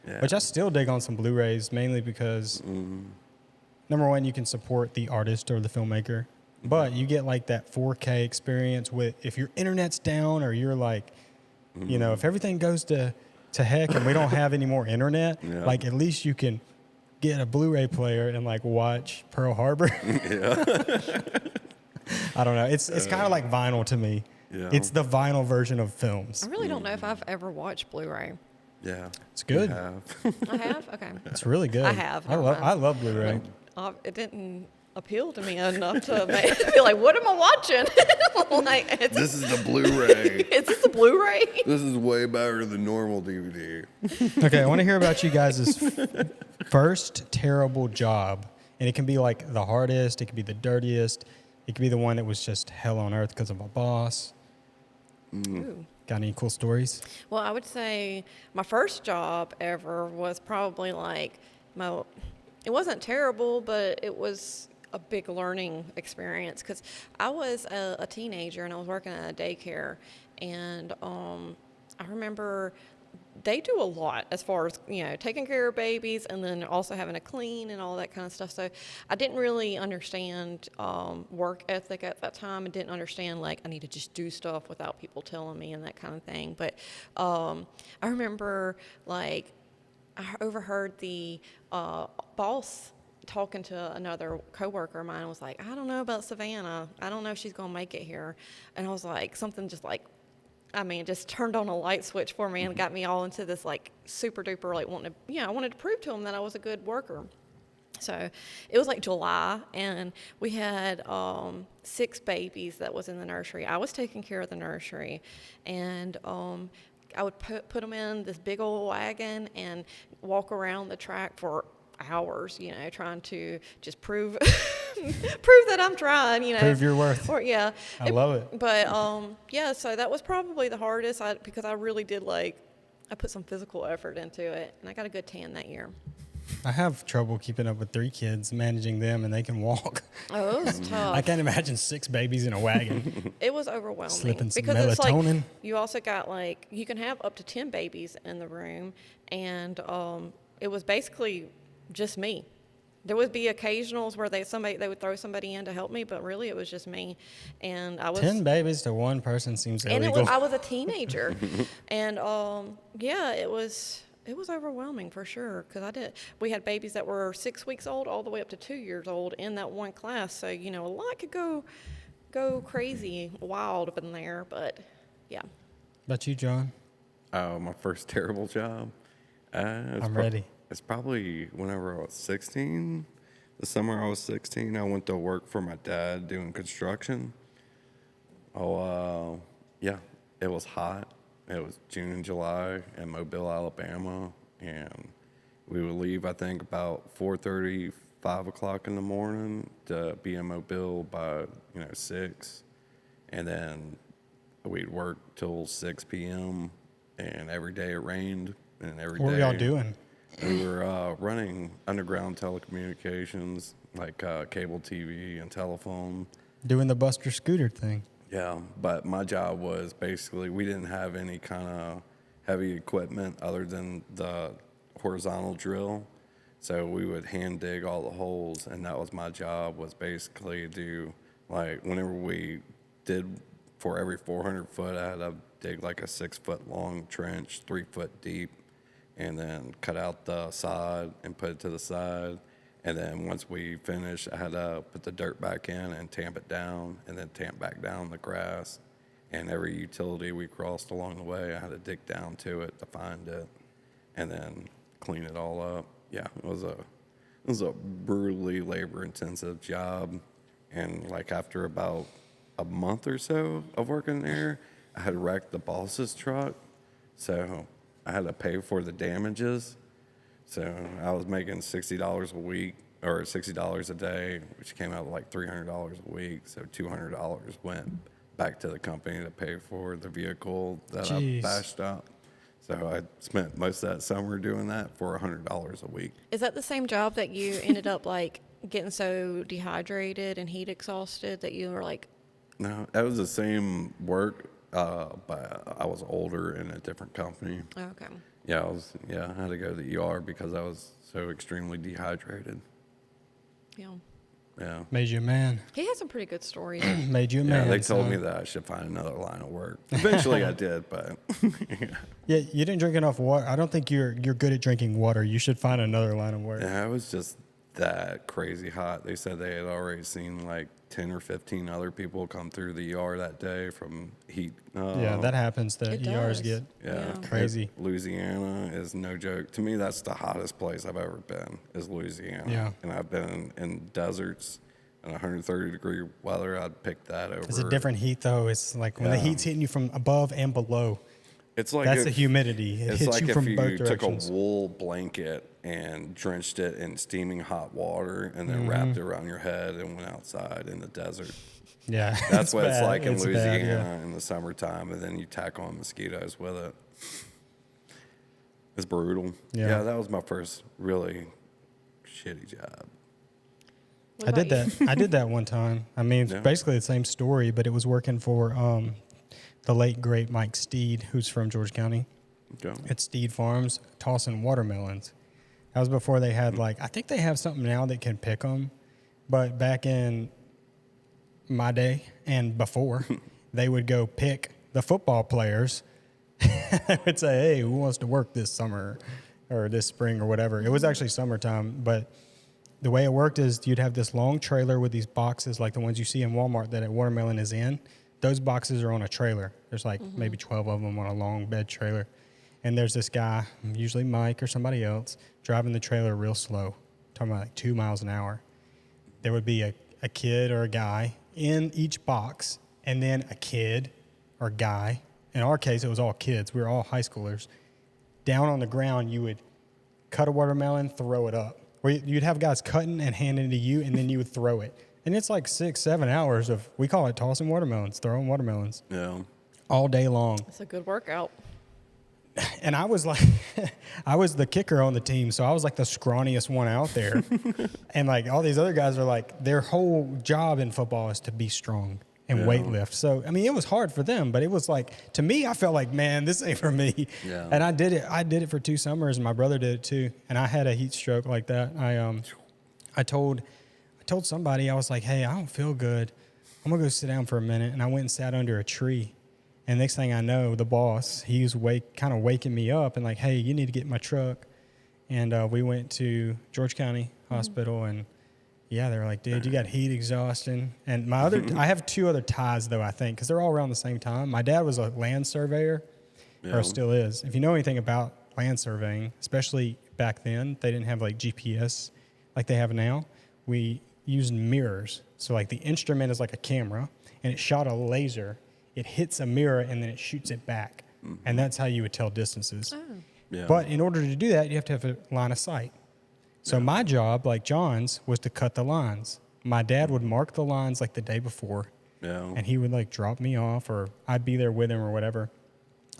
Yeah. Which I still dig on some Blu-rays, mainly because number one, you can support the artist or the filmmaker, but you get like that 4K experience with if your internet's down or you're like, you know, if everything goes to heck and we don't have any more internet, Yeah. like at least you can get a Blu-ray player and like watch Pearl Harbor. I don't know. It's kind of like vinyl to me. Yeah. It's the vinyl version of films. I really don't know if I've ever watched Blu-ray. Yeah. It's good. You have. I have? Okay. It's really good. I have, I never love. mind. I love Blu-ray. It didn't appeal to me enough to be like, what am I watching? Like, This is the Blu-ray. is this a Blu-ray? This is way better than normal DVD. Okay, I want to hear about you guys' first terrible job, and it can be like the hardest. It could be the dirtiest. It could be the one that was just hell on earth because of a boss. Ooh. Got any cool stories? Well, I would say my first job ever was probably like it wasn't terrible, but it was a big learning experience because I was a teenager and I was working at a daycare, and I remember they do a lot as far as, you know, taking care of babies and then also having to clean and all that kind of stuff. So I didn't really understand work ethic at that time. I didn't understand, like, I need to just do stuff without people telling me and that kind of thing. But I remember, like, I overheard the boss talking to another coworker of mine, and was like, I don't know about Savannah. I don't know if she's going to make it here. And I was like, something just like, just turned on a light switch for me and got me all into this like super duper like I wanted to prove to them that I was a good worker. So it was like July, and we had 6 babies that was in the nursery. I was taking care of the nursery, and I would put them in this big old wagon and walk around the track for hours, trying to just prove that I'm trying, Prove your worth. I love it. But so that was probably the hardest because I really did I put some physical effort into it, and I got a good tan that year. I have trouble keeping up with 3 kids, managing them, and they can walk. Oh, it was tough. I can't imagine 6 babies in a wagon. It was overwhelming. Slipping some because it's melatonin. You also got you can have up to 10 babies in the room, and it was basically just me. There would be occasionals where they would throw somebody in to help me, but really it was just me. And I was 10 babies to one person seems illegal. And I was a teenager, and it was overwhelming for sure, because we had babies that were 6 weeks old all the way up to 2 years old in that one class. So, a lot could go crazy, wild up in there, but yeah. About you, John? Oh, my first terrible job. I'm ready. It's probably whenever I was 16. The summer I was 16, I went to work for my dad doing construction. It was hot. It was June and July in Mobile, Alabama, and we would leave, I think, about 4:30, 5 o'clock in the morning to be in Mobile by, 6, and then we'd work till 6 p.m., and every day it rained, and every day... What were y'all doing? We were running underground telecommunications, like cable TV and telephone. Doing the Buster Scooter thing. Yeah, but my job was basically, we didn't have any kind of heavy equipment other than the horizontal drill. So we would hand dig all the holes, and that was my job, was basically do, whenever we did, for every 400 foot, I had to dig a 6 foot long trench, 3 foot deep, and then cut out the sod and put it to the side. And then once we finished, I had to put the dirt back in and tamp it down, and then tamp back down the grass. And every utility we crossed along the way, I had to dig down to it to find it, and then clean it all up. Yeah, it was a brutally labor-intensive job. And after about a month or so of working there, I had wrecked the boss's truck, so I had to pay for the damages. So I was making $60 a week, or $60 a day, which came out like $300 a week. So $200 went back to the company to pay for the vehicle that I bashed up. So I spent most of that summer doing that for $100 a week. Is that the same job that you ended up getting so dehydrated and heat exhausted that you were No, that was the same work, but I was older in a different company. Oh, okay. Yeah, I had to go to the ER because I was so extremely dehydrated. Yeah. Yeah. Made you a man. He had some pretty good stories. Made you a man. Yeah, they told me that I should find another line of work. Eventually I did, but Yeah, you didn't drink enough water. I don't think you're good at drinking water. You should find another line of work. Yeah, it was just that crazy hot. They said they had already seen 10 or 15 other people come through the ER that day from heat. Yeah, that happens. The It ERs does. get Yeah. crazy. Louisiana is no joke. To me, that's the hottest place I've ever been, is Louisiana. Yeah. And I've been in deserts in 130-degree weather. I'd pick that over. It's a different heat, though. It's like when the heat's hitting you from above and below. It's like That's the humidity. It It's hits like you if from you both took directions. a wool blanket and drenched it in steaming hot water and then wrapped it around your head and went outside in the desert. Yeah, That's what it's bad. like in It's bad, Louisiana in the summertime, and then you tack on mosquitoes with it. It's brutal. Yeah. That was my first really shitty job. What I about did you? that. I did that one time. I mean, it's Yeah. basically the same story, but it was working for the late great Mike Steed, who's from George County. Okay. At Steed Farms, tossing watermelons. That was before they had I think they have something now that can pick them, but back in my day and before, they would go pick the football players. They would say, "Hey, who wants to work this summer or this spring or whatever?" It was actually summertime, but the way it worked is you'd have this long trailer with these boxes like the ones you see in Walmart that a watermelon is in. Those boxes are on a trailer. There's like maybe 12 of them on a long bed trailer. And there's this guy, usually Mike or somebody else, driving the trailer real slow, talking about like 2 miles an hour. There would be a kid or a guy in each box, and then a kid or guy. In our case, it was all kids. We were all high schoolers. Down on the ground, you would cut a watermelon, throw it up. Or you'd have guys cutting and handing it to you, and then you would throw it. And it's like 6-7 hours of, we call it tossing watermelons, throwing watermelons. Yeah. All day long. It's a good workout. And I was like, I was the kicker on the team, so I was like the scrawniest one out there. And like all these other guys are like, their whole job in football is to be strong and weight lift. So, I mean, it was hard for them, but it was like, to me, I felt like, man, this ain't for me. Yeah. And I did it for 2 summers, and my brother did it too. And I had a heat stroke like that. I told somebody, I was like, hey, I don't feel good. I'm going to go sit down for a minute. And I went and sat under a tree. And next thing I know, the boss, he was kind of waking me up and like, hey, you need to get in my truck. And we went to George County Hospital, and yeah, they were like, dude, you got heat exhaustion. And I have 2 other ties though, I think, because they're all around the same time. My dad was a land surveyor, or still is. If you know anything about land surveying, especially back then, they didn't have like GPS like they have now. We used mirrors. So like the instrument is like a camera, and it shot a laser. It hits a mirror, and then it shoots it back. And that's how you would tell distances. Oh. Yeah. But in order to do that, you have to have a line of sight. So my job, like John's, was to cut the lines. My dad would mark the lines like the day before, and he would like drop me off, or I'd be there with him or whatever.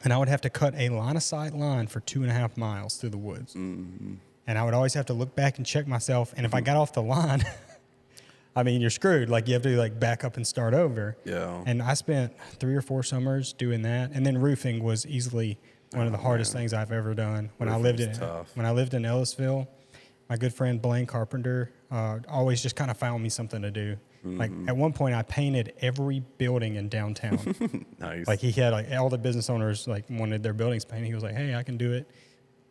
And I would have to cut a line of sight line for 2.5 miles through the woods. And I would always have to look back and check myself. And if I got off the line, I mean, you're screwed. Like, you have to like back up and start over. Yeah. And I spent 3 or 4 summers doing that. And then roofing was easily one of the hardest things I've ever done. When I lived in Ellisville, my good friend Blaine Carpenter always just kind of found me something to do. Like at one point, I painted every building in downtown. Nice. Like he had like all the business owners like wanted their buildings painted. He was like, "Hey, I can do it.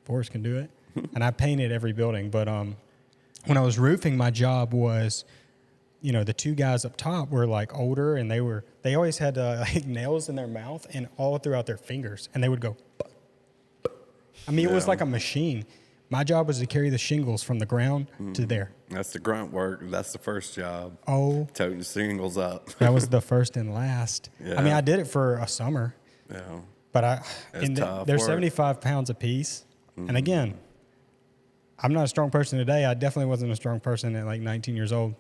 Forrest can do it," and I painted every building. But when I was roofing, my job was, the 2 guys up top were like older, and they always had like nails in their mouth and all throughout their fingers, and they would go. I mean, it was like a machine. My job was to carry the shingles from the ground to there. That's the grunt work. That's the first job. Oh, Toting the shingles up. that was the first and last. Yeah. I mean, I did it for a summer. Yeah. But Tough they're work. 75 pounds a piece. And again, I'm not a strong person today. I definitely wasn't a strong person at like 19 years old.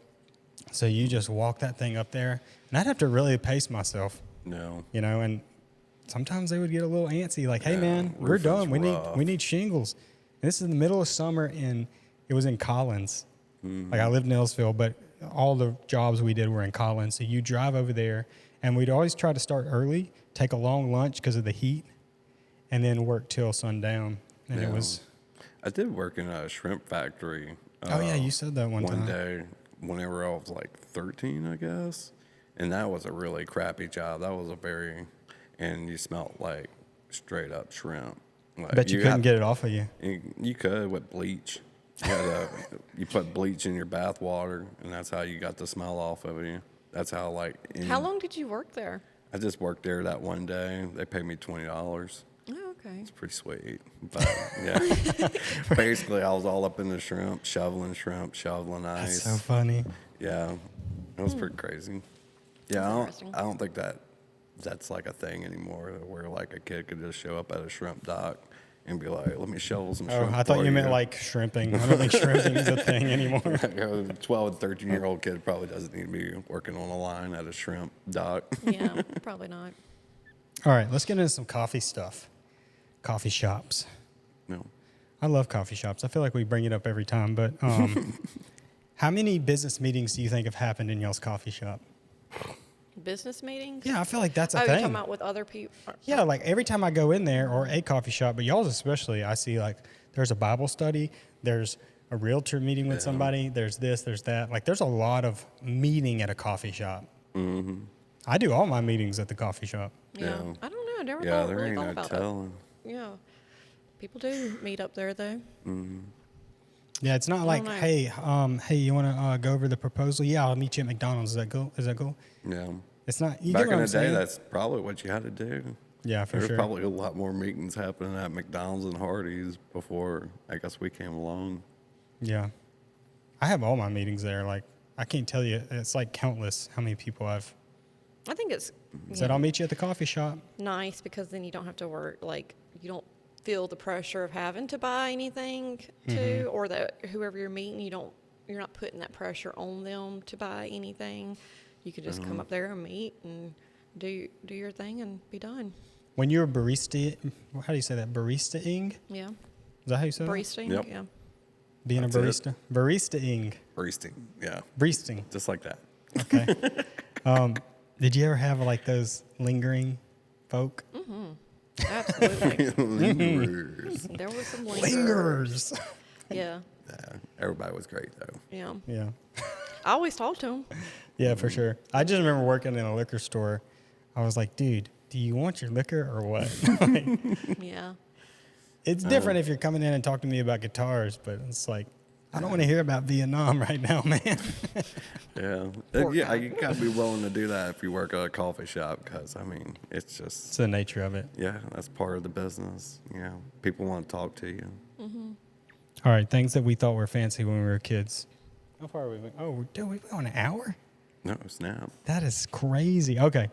So you just walk that thing up there, and I'd have to really pace myself. No. And sometimes they would get a little antsy, like, "Hey, Yeah, man, we're roof is done. We rough. need shingles." And this is in the middle of summer, and it was in Collins. Like, I lived in Ellisville, but all the jobs we did were in Collins. So you drive over there, and we'd always try to start early, take a long lunch because of the heat, and then work till sundown. And it was. I did work in a shrimp factory. Oh yeah, you said that one time. One day, whenever I was like 13, I guess, and that was a really crappy job. That was and you smelled like straight up shrimp. Like, Bet you couldn't get it off of you. You could with bleach. You put bleach in your bath water, and that's how you got the smell off of you. That's how How long did you work there? I just worked there that one day. They paid me $20. Oh, okay. It's pretty sweet. But yeah, basically I was all up in the shrimp, shoveling ice. That's so funny. Yeah, it was pretty crazy. Yeah, That's I don't think that's like a thing anymore, where like a kid could just show up at a shrimp dock and be like, "Let me shovel some shrimp." Oh, I thought for you meant like shrimping. I don't think shrimping is a thing anymore. A 12 and 13-year-old kid probably doesn't need to be working on a line at a shrimp dock. Yeah, probably not. All right, let's get into some coffee stuff. Coffee shops. No. I love coffee shops. I feel like we bring it up every time, but how many business meetings do you think have happened in y'all's coffee shop? Business meetings? Yeah, I feel like that's a you're thing. talking about with other people? Yeah, like every time I go in there, or a coffee shop, but y'all's especially, I see like there's a Bible study, there's a realtor meeting with somebody, there's this, there's that. Like there's a lot of meeting at a coffee shop. Mm-hmm. I do all my meetings at the coffee shop. Yeah. Yeah. I don't know. I never Yeah, thought, there really ain't thought no about telling. that. Yeah. People do meet up there, though. Mm-hmm. Yeah, it's not like, know. hey, you want to go over the proposal? Yeah, I'll meet you at McDonald's. Is that cool? Is that cool? Yeah. It's not. You Back get what in I'm the day, saying? that's probably what you had to do. Yeah, for There's sure. probably a lot more meetings happening at McDonald's and Hardee's before I guess we came along. Yeah. I have all my meetings there. Like, I can't tell you. It's like countless how many people I've I think it's said, I'll meet you at the coffee shop. nice because then you don't have to work, like, you don't feel the pressure of having to buy anything too, or that whoever you're meeting, you're not putting that pressure on them to buy anything. You could just come up there and meet and do your thing and be done. When you're barista, how do you say that? Barista-ing? Yeah. Is that how you say that? Baristing, Yep. yeah. Being That's a it. barista? Barista-ing. Baristing, yeah, Baristing. just like that. Okay. Did you ever have like those lingering folk? Absolutely. Lingerers. There was some Lingerers. Yeah. Yeah, everybody was great though. Yeah. Yeah. I always talked to them. Yeah, for sure. I just remember working in a liquor store. I was like, dude, do you want your liquor or what? Like, Yeah. it's different if you're coming in and talking to me about guitars, but it's like, I don't want to hear about Vietnam right now, man. Yeah, Poor yeah, guy. you gotta be willing to do that if you work at a coffee shop, because I mean, it's It's just the nature of it. yeah, that's part of the business. You know, people want to talk to you. All right, things that we thought were fancy when we were kids. How far are we? Oh, dude, we on an hour? No, snap. That is crazy. Okay.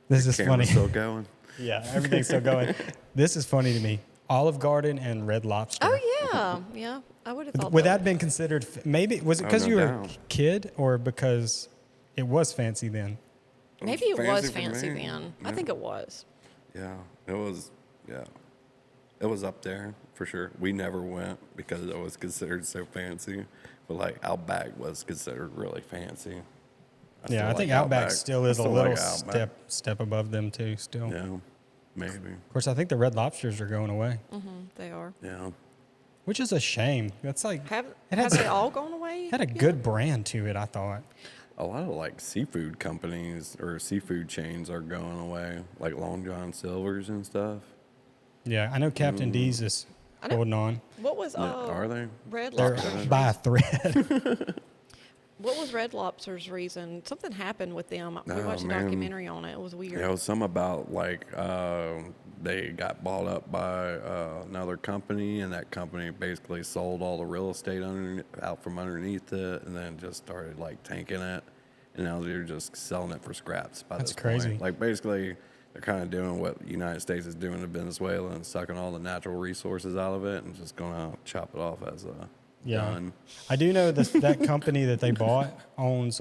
This is funny. Camera's still going. Yeah, everything's still going. This is funny to me. Olive Garden and Red Lobster. Oh, yeah. Yeah. I would have thought Would that have been considered, maybe, was it Oh, because no you were a doubt. kid or because it was fancy then? Maybe it was for fancy me. then. I Yeah. think it was. Yeah, it was. Yeah, it was up there for sure. We never went because it was considered so fancy, but like Outback was considered really fancy. Yeah, still I think like Outback still is a still little like Outback. step above them too still. Yeah, maybe. Of course, I think the Red Lobsters are going away, They are. Yeah, which is a shame. That's like, Have it has they all gone away? had a yet? good brand to it, I thought. a lot of like seafood companies or seafood chains are going away, like Long John Silver's and stuff. Yeah, I know Captain D's is I know. holding on. What was Are they? Red They're Lobster's by a thread. What was Red Lobster's reason? Something happened with them. We Oh, watched a man. documentary on it. It was weird. You know, some about like they got bought up by another company, and that company basically sold all the real estate out from underneath it, and then just started like tanking it, and now they're just selling it for scraps. By That's this crazy. point. Like basically, they're kind of doing what the United States is doing to Venezuela and sucking all the natural resources out of it, and just gonna chop it off as a Yeah. done. I do know that company that they bought owns,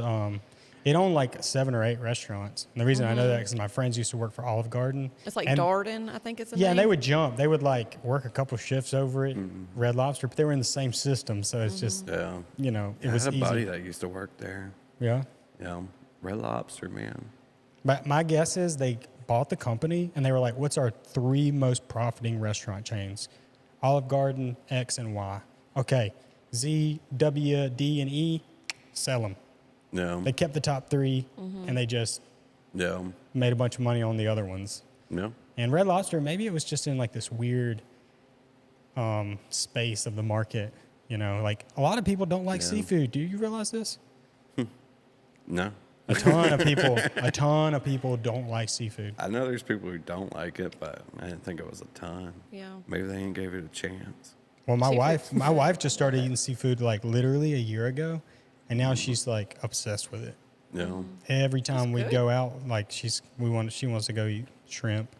it owned like 7 or 8 restaurants. And the reason I know that is because my friends used to work for Olive Garden. It's like and, Darden, I think it's a Yeah, name. and they would jump. They would like work a couple shifts over it, Red Lobster, but they were in the same system. So it's just, Yeah. you know, it I was had a easy. buddy that used to work there. Yeah. Yeah, Red Lobster, man. But my guess is they bought the company and they were like, what's our 3 most profiting restaurant chains? Olive Garden, X, and Y. Okay. Z, W, D, and E, sell them. Yeah, They kept the top 3 and they just yeah, made a bunch of money on the other ones. yeah. And Red Lobster, maybe it was just in like this weird space of the market. You know, like a lot of people don't like Yeah. seafood. Do you realize this? No. A ton of people don't like seafood. I know there's people who don't like it, but I didn't think it was a ton. Yeah. Maybe they ain't gave it a chance. Well, my Seafood. wife just started eating seafood like literally a year ago, and now she's like obsessed with it. You know? Every time we good. go out, like she wants to go eat shrimp,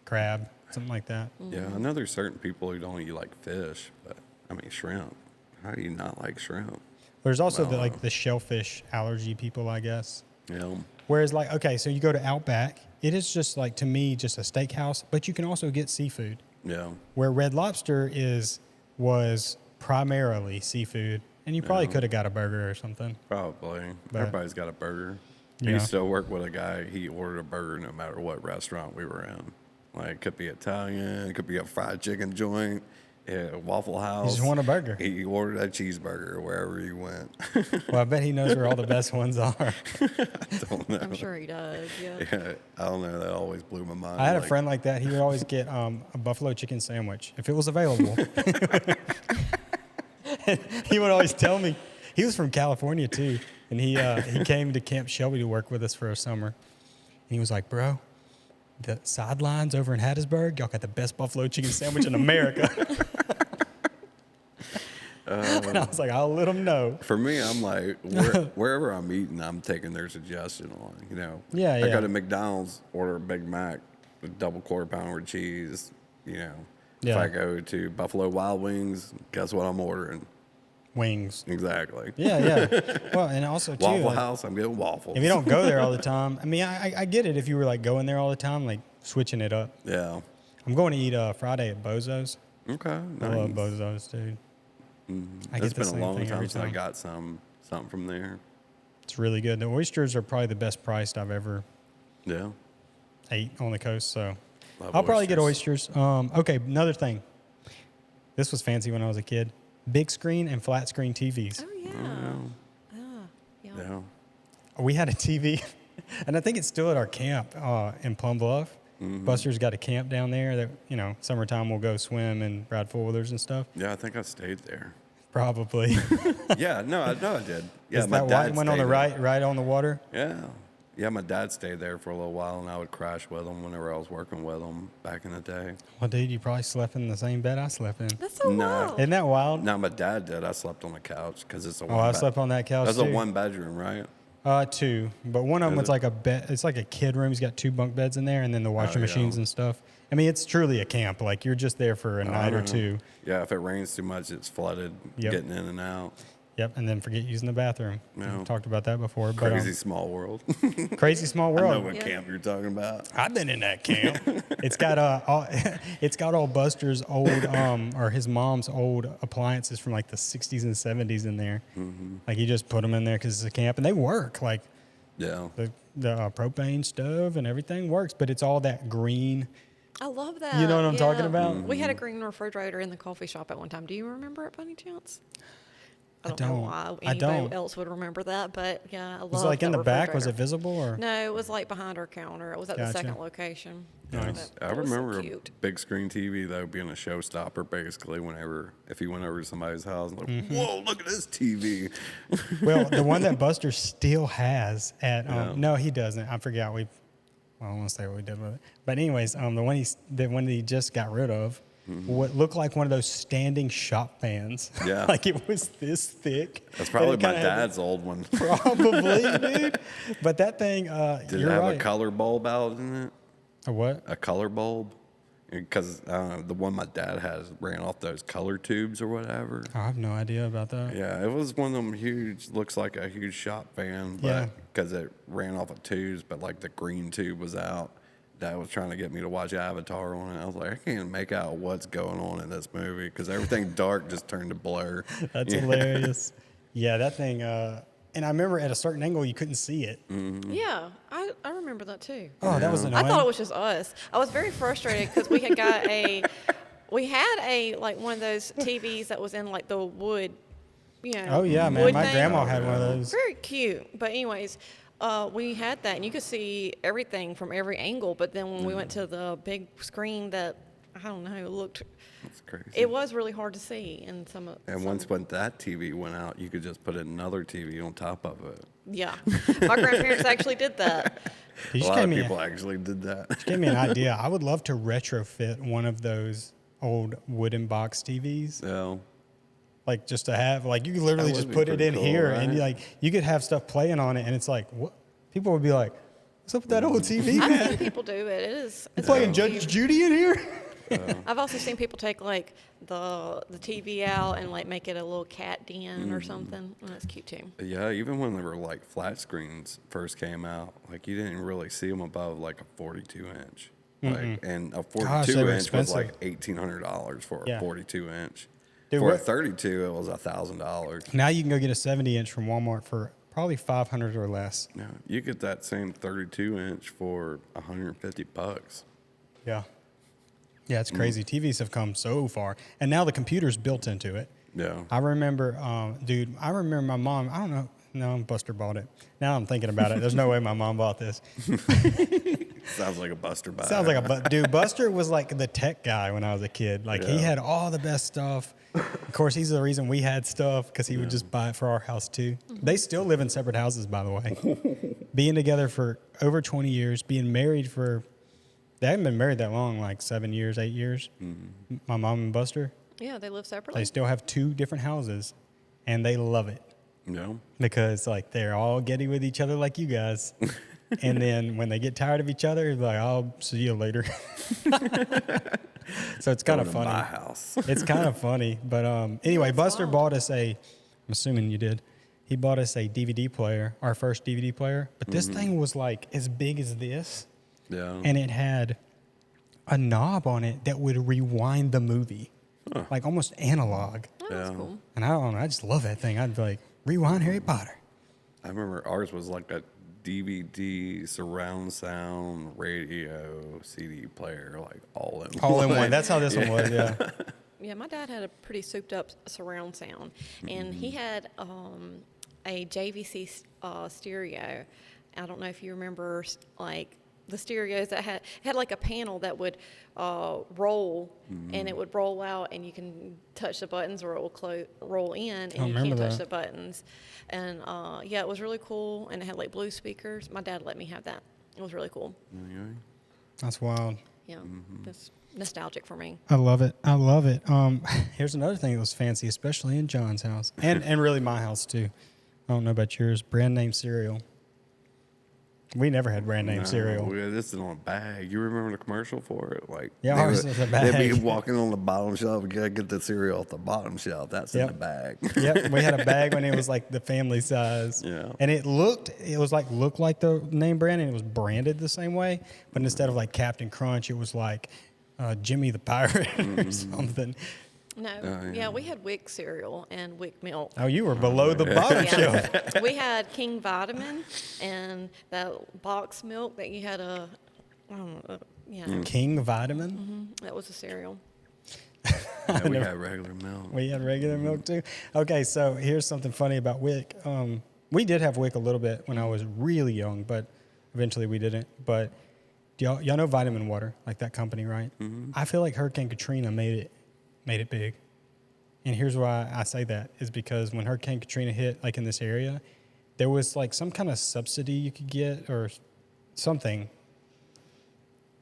crab, something like that. Yeah, I know there's certain people who don't eat like fish, but I mean shrimp. How do you not like shrimp? There's also Well, the shellfish allergy people, I guess. You know? Whereas like, okay, so you go to Outback, it is just like, to me, just a steakhouse, but you can also get seafood. Yeah. Where Red Lobster was primarily seafood, and you probably could have got a burger or something. Probably. But- Everybody's got a burger. Yeah. I used to work with a guy, he ordered a burger no matter what restaurant we were in. Like, it could be Italian, it could be a fried chicken joint, Waffle House. just want a burger. He ordered a cheeseburger wherever he went. Well, I bet he knows where all the best ones are. Don't know. I'm sure he does. Yeah. Yeah, I don't know. That always blew my mind. I had a Like, friend like that. He would always get a buffalo chicken sandwich if it was available. he would always tell me, he was from California too, and he came to Camp Shelby to work with us for a summer. And he was like, bro, the sidelines over in Hattiesburg, y'all got the best buffalo chicken sandwich in America. And I was like, I'll let them know. For me, I'm like, wherever I'm eating, I'm taking their suggestion on, you know. Yeah, I yeah. go to McDonald's, order a Big Mac with double quarter pounder with cheese, you know. If Yeah. I go to Buffalo Wild Wings, guess what I'm ordering? Wings. Exactly. Yeah, yeah. Well, and also too, Waffle like, House, I'm getting waffles. if you don't go there all the time, I mean, I get it if you were like going there all the time, like switching it up. Yeah. I'm going to eat Friday at Bozo's. Okay. I love Nice. Bozo's, dude. I It's get the been same a long thing every time since I time. got something from there. It's really good. The oysters are probably the best priced I've ever Yeah. ate on the coast. So Love I'll probably get oysters. oysters. Okay, another thing. This was fancy when I was a kid. Big screen and flat screen TVs. Oh yeah. Yeah. Yeah. Yeah. We had a TV, and I think it's still at our camp in Plum Bluff. Buster's got a camp down there that, you know, summertime we'll go swim and ride four-wheelers and stuff. Yeah, I think I stayed there. Probably. Yeah, no, I did. Yeah, Is my that dad white one on stayed the there. right on the water? Yeah. Yeah, my dad stayed there for a little while, and I would crash with him whenever I was working with him back in the day. Well, dude, you probably slept in the same bed I slept in. That's so No. wild. Isn't that wild? No, my dad did. I slept on the couch because it's a Oh, I slept on that couch That's too. a one bedroom, right? Two, but one of them Is was it? like a bed. It's like a kid room. He's got 2 bunk beds in there, and then the washing yeah. machines and stuff. I mean, it's truly a camp. Like you're just there for a night or Uh-huh. two. Yeah, if it rains too much, it's flooded, Yep. getting in and out. Yep, and then forget using the bathroom. Yeah. We've talked about that before. Crazy small world. But crazy small I know world. what Yeah. camp you're talking about. I've been in that camp. It's got it's got all Buster's old or his mom's old appliances from like the 60s and 70s in there. Like he just put them in there because it's a camp, and they work. Like Yeah. the propane stove and everything works, but it's all that green. I love that. You know what I'm talking about? We had a green refrigerator in the coffee shop at one time. Do you remember it by any chance? I don't know don't. why I anybody don't. else would remember that, but yeah, I love Was it like in that the back? Was it refrigerator. visible or? No, it was like behind our counter. It was at Gotcha. the second location. Nice. But I it was so remember a cute. big screen TV though being a showstopper basically whenever if you went over to somebody's house and like, Mm-hmm. whoa, look at this TV. Well, the one that Buster still has at Yeah. no, he doesn't. I forgot I don't want to say what we did with it. But anyways, the one he just got rid of, what looked like one of those standing shop fans. Yeah. Like it was this thick. That's probably And it my kinda had dad's old one. Probably, dude. But that thing, Did it you're have right. a color bulb out in it? A what? A color bulb? Because the one my dad has ran off those color tubes or whatever. Oh, I have no idea about that. Yeah, it was one of them huge, looks like a huge shop fan, Yeah. but because it ran off of tubes, but like the green tube was out. Dad was trying to get me to watch Avatar on it. I was like, I can't make out what's going on in this movie because everything dark just turned to blur. That's Yeah. hilarious. Yeah, that thing. And I remember at a certain angle you couldn't see it. Yeah, I remember that too. Oh, that was annoying. I thought it was just us. I was very frustrated because we had a like one of those TVs that was in like the wood, you know. Oh yeah, man. wood My thing. grandma had one of those. Very cute. But anyways, we had that, and you could see everything from every angle. But then when we went to the big screen, that I don't know, looked. That's crazy. It was really hard to see in some. And once when that TV went out, you could just put another TV on top of it. Yeah, my grandparents actually did that. You A just lot gave of me, people actually did that. gave me an idea. I would love to retrofit one of those old wooden box TVs. So, Like just to have, like you could literally That would just be put it pretty in cool, here and right? like you could have stuff playing on it and it's like, what? People would be like, what's up with that old TV, I've man? seen people do it. It is. It's Playing really Judge cute. Judy in here? I've also seen people take like the TV out and like make it a little cat den or something. And that's cute too. yeah, even when they were like flat screens first came out, like you didn't really see them above like a 42 inch. Like, and a 42 Gosh, they were inch was like expensive. $1,800 for Yeah. a 42 inch. Dude, for a what- 32, it was $1,000. Now you can go get a 70 inch from Walmart for probably 500 or less. Yeah, you get that same 32 inch for $150. Yeah. Yeah, it's crazy. TVs have come so far. And now the computer's built into it. Yeah. I remember, I remember my mom, I don't know, Buster bought it. Now I'm thinking about it. There's no way my mom bought this. Sounds like a Buster buy. Sounds like dude. Buster was like the tech guy when I was a kid. Like he Yeah. had all the best stuff. Of course, he's the reason we had stuff because he would just buy it for our house too. They still live in separate houses, by the way. Being together for over 20 years, being married for, they haven't been married that long, like 7 years, 8 years. My mom and Buster, Yeah, they live separately. they still have 2 different houses, and they love it Yeah. because like they're all getting with each other like you guys. And then when they get tired of each other, it's like, I'll see you later. So it's kind of Going to my funny. house. It's kind of funny. But anyway, Buster bought us I'm assuming you did. He bought us a DVD player, our first DVD player. But this thing was like as big as this. Yeah. And it had a knob on it that would rewind the movie, like almost analog. Oh, that's Yeah. cool. And I don't know, I just love that thing. I'd be like, rewind Harry Potter. I remember ours was like a DVD, surround sound, radio, CD player, like all in All in one. That's how this one was, yeah. Yeah, my dad had a pretty souped up surround sound, and he had a JVC stereo. I don't know if you remember, like the stereos that had like a panel that would roll, and it would roll out, and you can touch the buttons, or it will roll in, and you remember can't touch that. the buttons. And yeah, it was really cool, and it had like blue speakers. My dad let me have that. It was really cool. That's wild. Yeah, that's nostalgic for me. I love it. I love it. Here's another thing that was fancy, especially in John's house, and really my house too. I don't know about yours. Brand name cereal. We never had brand name cereal. This is on a bag. You remember the commercial for it? Like, Yeah, they ours would- was a bag. They'd be walking on the bottom shelf. You gotta get the cereal off the bottom shelf. That's in Yep. the bag. Yep, we had a bag when it was like the family size. Yeah. And it looked like the name brand, and it was branded the same way, but instead of like Captain Crunch, it was like Jimmy the Pirate or something. No, yeah, we had Wick cereal and Wick milk. Oh, you were below the bottom shelf. Yeah. We had King Vitamin and that box milk that you had I don't know, yeah, King Vitamin. that was a cereal. Yeah, we had regular milk. We had regular milk too. Okay, so here's something funny about Wick. We did have Wick a little bit when I was really young, but eventually we didn't. But y'all know Vitamin Water, like that company, right? I feel like Hurricane Katrina made it big. And here's why I say that is because when Hurricane Katrina hit, like in this area, there was like some kind of subsidy you could get or something.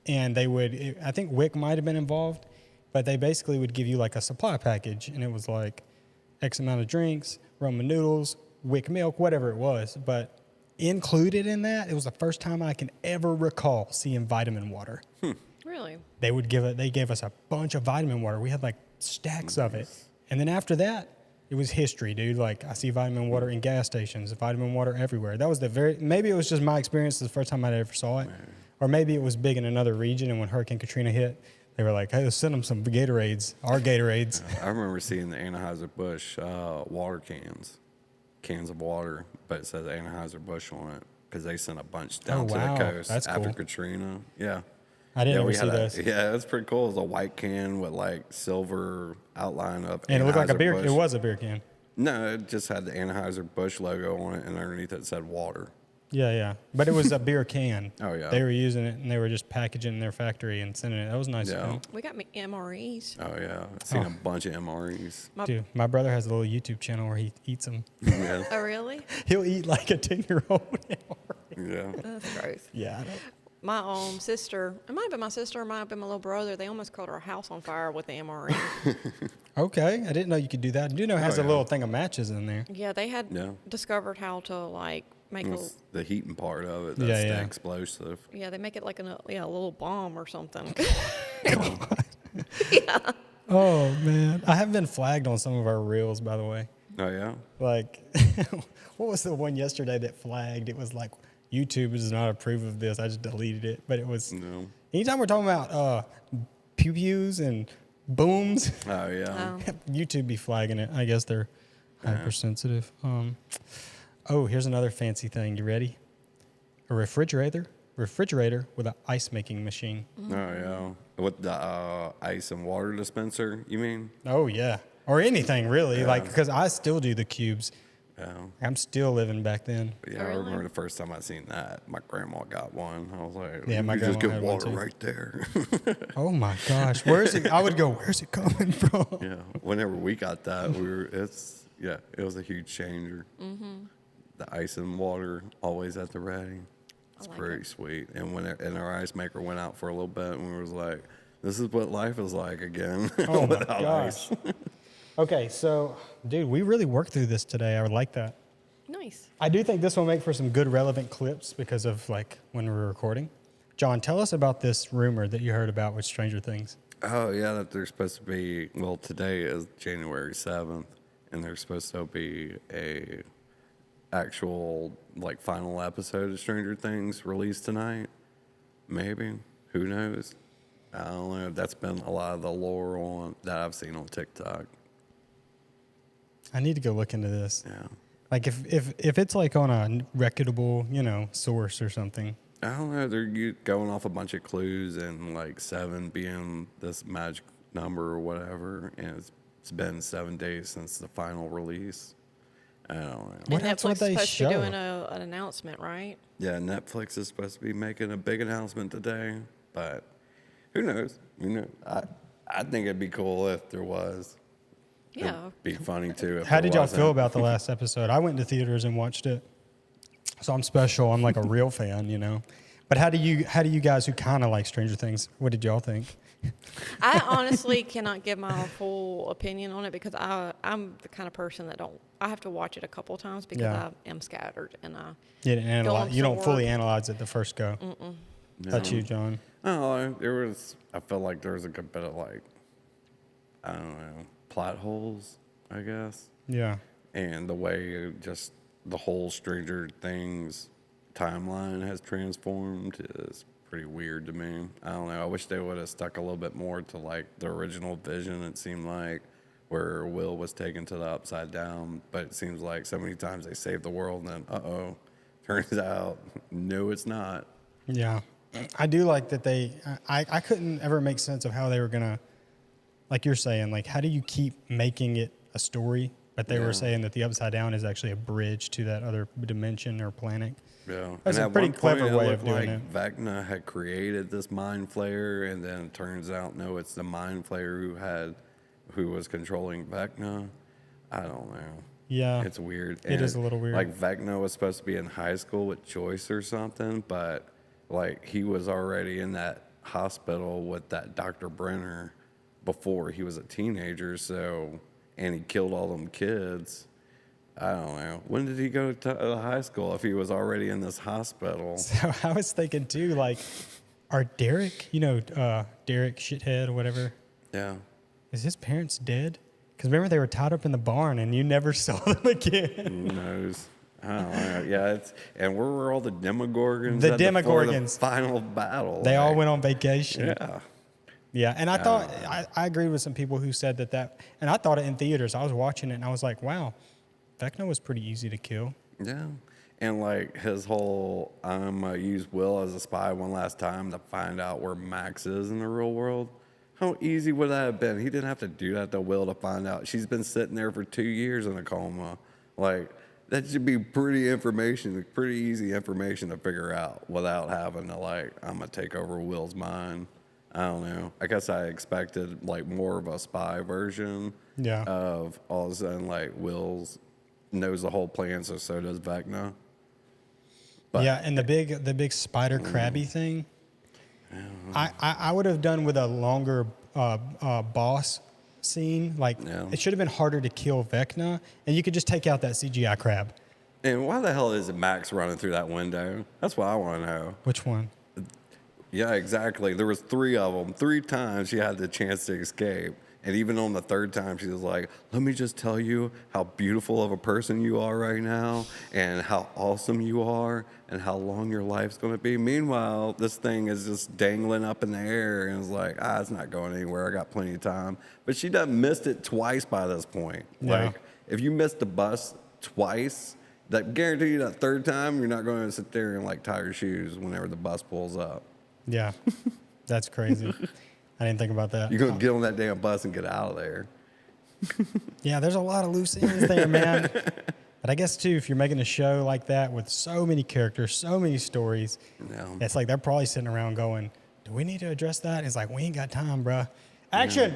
And I think Wick might have been involved, but they basically would give you like a supply package, and it was like X amount of drinks, ramen noodles, Wick milk, whatever it was. But included in that, it was the first time I can ever recall seeing Vitamin Water. Really? They gave us a bunch of Vitamin Water. We had like stacks of it. And then after that, it was history, dude. Like I see Vitamin Water in gas stations, Vitamin Water everywhere. That was maybe it was just my experience the first time I ever saw it. Or maybe it was big in another region, and when Hurricane Katrina hit, they were like, hey, let's send them some Gatorades, our Gatorades. I remember seeing the Anheuser-Busch water cans of water, but it says Anheuser-Busch on it because they sent a bunch down to wow. the coast That's after cool. Katrina. Yeah. I didn't ever we see had those. Yeah, it's pretty cool. It was a white can with like silver outline of And it looked like a beer. Anheuser-Busch. It was a beer can. No, it just had the Anheuser-Busch logo on it, and underneath it said water. Yeah. But it was a beer can. Oh, yeah. They were using it, and they were just packaging it in their factory and sending it. That was nice. Yeah. We got MREs. Oh, yeah. I've seen a bunch of MREs. Dude, my brother has a little YouTube channel where he eats them. Yeah. Oh, really? He'll eat like a 10-year-old. Yeah. That's gross. Yeah. I don't. My sister, it might have been my sister, it might have been my little brother. They almost caught our house on fire with the MRE. Okay. I didn't know you could do that. I do know it has a yeah. little thing of matches in there. Yeah, they had Yeah. discovered how to like make It's the heating part of it. Yeah, That's yeah. the explosive. they make it like a little bomb or something. Oh, man. I have been flagged on some of our reels, by the way. Oh, yeah? Like, what was the one yesterday that flagged? It was like, YouTube does not approve of this. I just deleted it. But it was, No. anytime we're talking about pew-pews and booms, Oh, yeah. YouTube be flagging it. I guess they're hypersensitive. Here's another fancy thing. You ready? A refrigerator with an ice making machine. Oh, yeah. With the ice and water dispenser, you mean? Oh, yeah. Or anything, really. Like, because I still do the cubes. Yeah. I'm still living back then. Yeah, I Really? remember the first time I seen that. My grandma got one. I was like, Yeah, my you just grandma get had one water too. right there. Oh my gosh, where is it? I would go, where's it coming from? Yeah, whenever we got that, it was a huge changer. The ice and water always at the ready. It's like pretty sweet. And and our ice maker went out for a little bit, and we was like, this is what life is like again. Oh my without gosh. ice. Okay, so dude, we really worked through this today. I would like that. Nice. I do think this will make for some good relevant clips because of like when we're recording. John, tell us about this rumor that you heard about with Stranger Things. Oh yeah, that there's supposed to be. Well, today is January 7th, and there's supposed to be a actual like final episode of Stranger Things released tonight. Maybe, who knows? I don't know. That's been a lot of the lore on that I've seen on TikTok. I need to go look into this. Yeah, Like if it's like on a reputable, source or something. I don't know. They're going off a bunch of clues and like 7 being this magic number or whatever, and it's been 7 days since the final release. I don't know. What And else would Netflix they is supposed to be show? doing an announcement, right? Yeah, Netflix is supposed to be making a big announcement today, but who knows? I think it'd be cool if there was. Yeah. It'd be funny too. If How there did y'all wasn't. feel about the last episode? I went to theaters and watched it. So I'm special. I'm like a real fan, But how do you guys who kind of like Stranger Things, what did y'all think? I honestly cannot give my full opinion on it because I'm the kind of person that I have to watch it a couple times because Yeah. I am scattered and I You didn't analyze. You don't absorb. fully analyze it the first go. That's No. you, John. Oh, I felt like there was a good bit of like, I don't know, plot holes, I guess. Yeah. And the way just the whole Stranger Things timeline has transformed is pretty weird to me. I don't know. I wish they would have stuck a little bit more to like the original vision, it seemed like, where Will was taken to the upside down. But it seems like so many times they save the world and then, turns out, no, it's not. Yeah. I do like that I couldn't ever make sense of how they were going to, like you're saying, like how do you keep making it a story? But they Yeah. were saying that the upside down is actually a bridge to that other dimension or planet. Yeah, That's and a at pretty one point, clever it way looked of doing like it. Vecna had created this mind flayer, and then it turns out no, it's the mind flayer who was controlling Vecna. I don't know. Yeah. It's weird. It is a little weird. Like Vecna was supposed to be in high school with Joyce or something, but like he was already in that hospital with that Dr. Brenner before he was a teenager. So, and he killed all them kids. I don't know. When did he go to high school if he was already in this hospital? So I was thinking too, like, are Derek, Derek shithead or whatever, Yeah. is his parents dead? Because remember they were tied up in the barn and you never saw them again. Who knows? I don't know. Yeah, and where were all the Demogorgons? The at before Demogorgons. The final battle. They all Like, went on vacation. Yeah. Yeah, and I thought, I agreed with some people who said that, and I thought it in theaters. I was watching it and I was like, wow, Vecna was pretty easy to kill. Yeah. And like his whole, I'm going to use Will as a spy one last time to find out where Max is in the real world. How easy would that have been? He didn't have to do that to Will to find out. She's been sitting there for 2 years in a coma. Like, that should be pretty easy information to figure out without having to like, I'm going to take over Will's mind. I don't know. I guess I expected like more of a spy version Yeah. of all of a sudden like Will's knows the whole plan, so does Vecna. But Yeah, and the big spider crabby thing, I would have done with a longer boss scene. Like, Yeah. it should have been harder to kill Vecna, and you could just take out that CGI crab. And why the hell is Max running through that window? That's what I want to know. Which one? Yeah, exactly. There was 3 of them. 3 times she had the chance to escape. And even on the 3rd time, she was like, let me just tell you how beautiful of a person you are right now and how awesome you are and how long your life's going to be. Meanwhile, this thing is just dangling up in the air and it's like, it's not going anywhere. I got plenty of time. But she done missed it twice by this point. Yeah. Like, if you missed the bus twice, that guarantee you that 3rd time, you're not going to sit there and like tie your shoes whenever the bus pulls up. Yeah, that's crazy. I didn't think about that. You're going to get on that damn bus and get out of there. Yeah, there's a lot of loose ends there, man. But I guess, too, if you're making a show like that with so many characters, so many stories, it's like they're probably sitting around going, do we need to address that? It's like, we ain't got time, bruh. Action!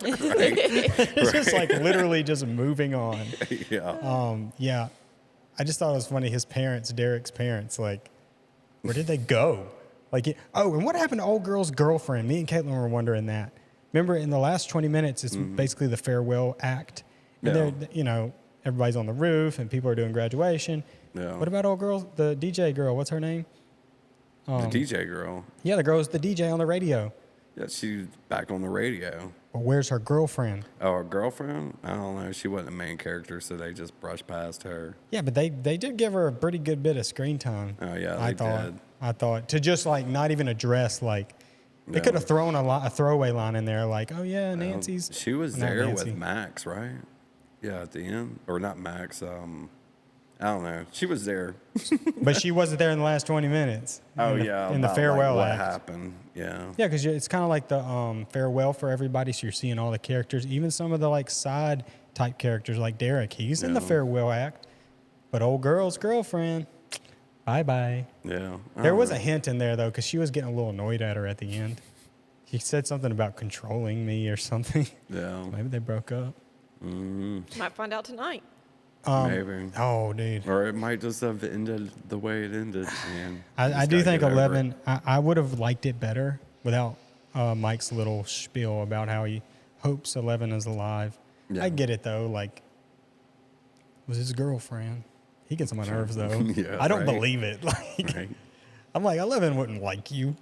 It's just like literally just moving on. Yeah. I just thought it was funny. His parents, Derek's parents, like, where did they go? Like, and what happened to old girl's girlfriend? Me and Caitlin were wondering that. Remember, in the last 20 minutes, it's basically the farewell act. And they're, everybody's on the roof and people are doing graduation. Yeah. What about old girl, the DJ girl? What's her name? The DJ girl. Yeah, the girl's the DJ on the radio. Yeah, she's back on the radio. But where's her girlfriend? Oh, her girlfriend? I don't know. She wasn't the main character, so they just brushed past her. Yeah, but they did give her a pretty good bit of screen time. Oh, yeah, I thought to just like not even address like they could have thrown a throwaway line in there like, oh yeah, Nancy's. She was there with Max, right? Yeah, at the end, or not Max. I don't know. She was there, but she wasn't there in the last 20 minutes. In the farewell like, act. What happened? Yeah. Yeah, because it's kind of like the farewell for everybody. So you're seeing all the characters, even some of the like side type characters like Derek. He's in the farewell act, but old girl's girlfriend. Bye. Yeah. There was a hint in there, though, because she was getting a little annoyed at her at the end. He said something about controlling me or something. Yeah. Maybe they broke up. Might find out tonight. Maybe. Oh, dude. Or it might just have ended the way it ended. Man. I do think 11, I would have liked it better without Mike's little spiel about how he hopes 11 is alive. Yeah. I get it, though. Like, was his girlfriend. He gets on my nerves, though. Yeah, I don't believe it. Like, I'm like, 11 wouldn't like you.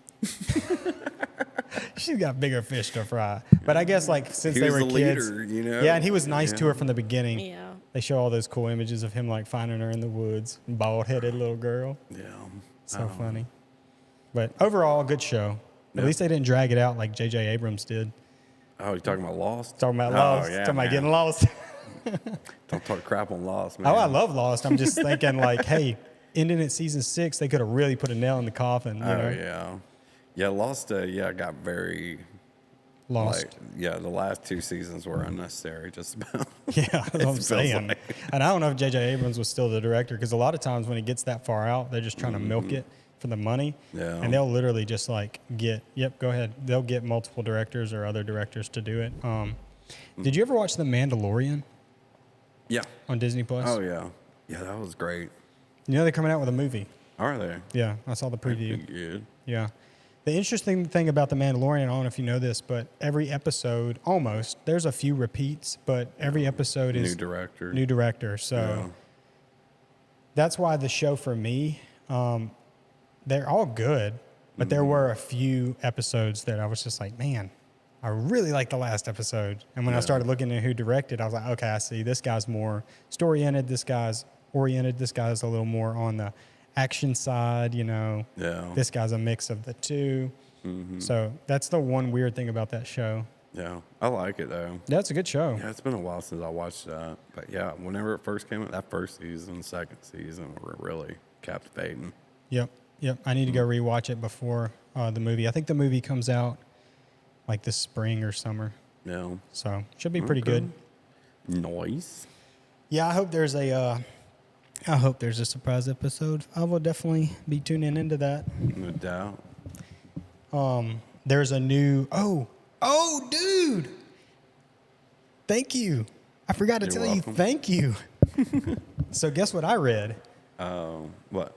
She's got bigger fish to fry. But I guess, like, since they were kids. Leader, Yeah, and he was nice to her from the beginning. Yeah. They show all those cool images of him, like, finding her in the woods. Bald-headed little girl. Yeah. So funny. But overall, good show. At least they didn't drag it out like J.J. Abrams did. Oh, you're talking about Lost? Talking about Lost. Yeah, talking about getting lost. Don't talk crap on Lost, man. Oh, I love Lost. I'm just thinking, like, hey, ending at season 6, they could have really put a nail in the coffin. You know? Yeah. Yeah, Lost, got very... Lost. Like, the last 2 seasons were unnecessary, just about. Yeah, that's what I'm saying. Like. And I don't know if J.J. Abrams was still the director, because a lot of times when he gets that far out, they're just trying to milk it for the money. Yeah. And they'll literally just, like, go ahead. They'll get multiple directors or other directors to do it. Did you ever watch The Mandalorian? Yeah. On Disney Plus? Oh, yeah. Yeah, that was great. You know they're coming out with a movie. Are they? Yeah, I saw the preview. Good. Yeah. The interesting thing about The Mandalorian, I don't know if you know this, but every episode, almost, there's a few repeats, but every episode is... New director. So that's why the show for me, they're all good, but there were a few episodes that I was just like, man, I really like the last episode. And when I started looking at who directed, I was like, okay, I see. This guy's more story-oriented. This guy's oriented. This guy's a little more on the action side, Yeah. This guy's a mix of the two. Mm-hmm. So that's the one weird thing about that show. Yeah. I like it, though. That's a good show. Yeah, it's been a while since I watched that. But, yeah, whenever it first came out, that first season, second season were really captivating. Yep. I need to go rewatch it before the movie. I think the movie comes out like this spring or summer. Yeah. So should be pretty good. Nice. Yeah, I hope there's a surprise episode. I will definitely be tuning into that. No doubt. There's a new dude. Thank you. I forgot to tell you thank you. So guess what I read? What?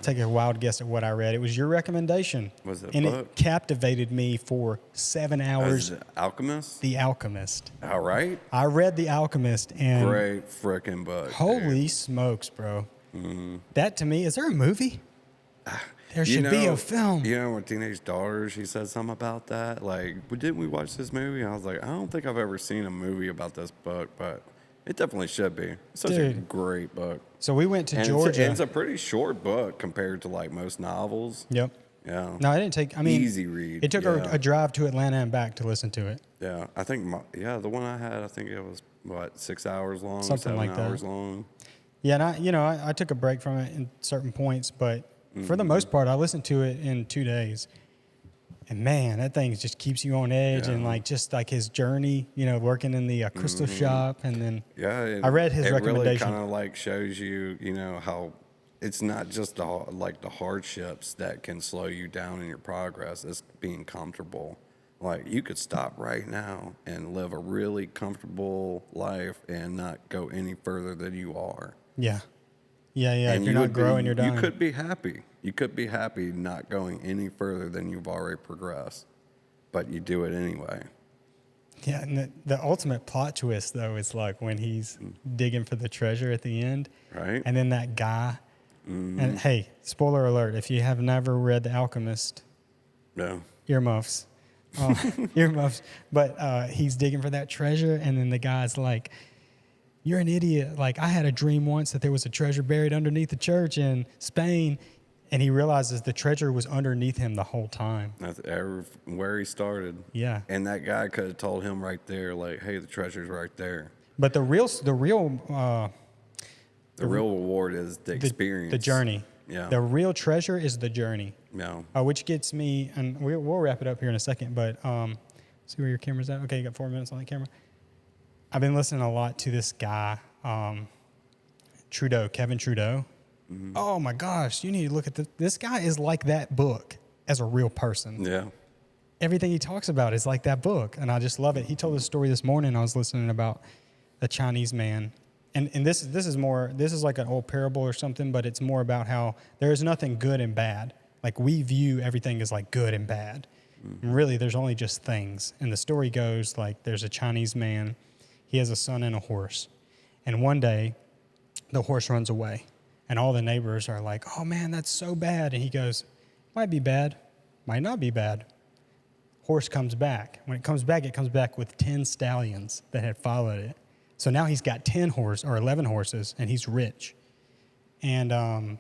Take a wild guess at what I read. It was your recommendation. Was it a and book? It captivated me for 7 hours. Is it Alchemist? The Alchemist. All right. I read The Alchemist and great freaking book. Holy smokes, bro. Mm-hmm. That to me, is there a movie? There should be a film. You know, with Teenage Daughter, she said something about that. Like, didn't we watch this movie? I was like, I don't think I've ever seen a movie about this book, but it definitely should be. It's such a great book. So we went to Georgia. It's a pretty short book compared to like most novels. Yep. Yeah. No, I didn't take. I mean, easy read. It took a drive to Atlanta and back to listen to it. Yeah, I think. The one I had, I think it was 6 hours long, something like 7 hours long. Yeah, and I took a break from it in certain points, but for the most part, I listened to it in 2 days. And man, that thing just keeps you on edge, and like just like his journey, you know, working in the crystal shop, and then I read his recommendation. It really kind of like shows you, you know, how it's not just like the hardships that can slow you down in your progress. It's being comfortable. Like you could stop right now and live a really comfortable life and not go any further than you are. Yeah. And if you're you not growing, you're dying. You could be happy. You could be happy not going any further than you've already progressed, but you do it anyway. Yeah, and the ultimate plot twist, though, is like when he's digging for the treasure at the end. Right. And then that guy, and hey, spoiler alert, if you have never read The Alchemist, No. earmuffs. Earmuffs. But he's digging for that treasure, and then the guy's like, you're an idiot. Like, I had a dream once that there was a treasure buried underneath the church in Spain, and he realizes the treasure was underneath him the whole time. That's where he started. Yeah. And that guy could have told him right there, like, hey, the treasure's right there. But the real reward is the experience. The journey. Yeah. The real treasure is the journey. Yeah. Which gets me, and we'll wrap it up here in a second, but see where your camera's at? Okay, you got 4 minutes on the camera. I've been listening a lot to this guy, Kevin Trudeau. Mm-hmm. Oh my gosh, you need to look at this. This guy is like that book as a real person. Yeah. Everything he talks about is like that book, and I just love it. He told a story this morning. I was listening about a Chinese man, and this is like an old parable or something, but it's more about how there is nothing good and bad. Like we view everything as like good and bad. Mm-hmm. And really, there's only just things. And the story goes like there's a Chinese man. He has a son and a horse. And one day, the horse runs away. And all the neighbors are like, oh, man, that's so bad. And he goes, might be bad, might not be bad. Horse comes back. When it comes back with 10 stallions that had followed it. So now he's got 11 horses, and he's rich. And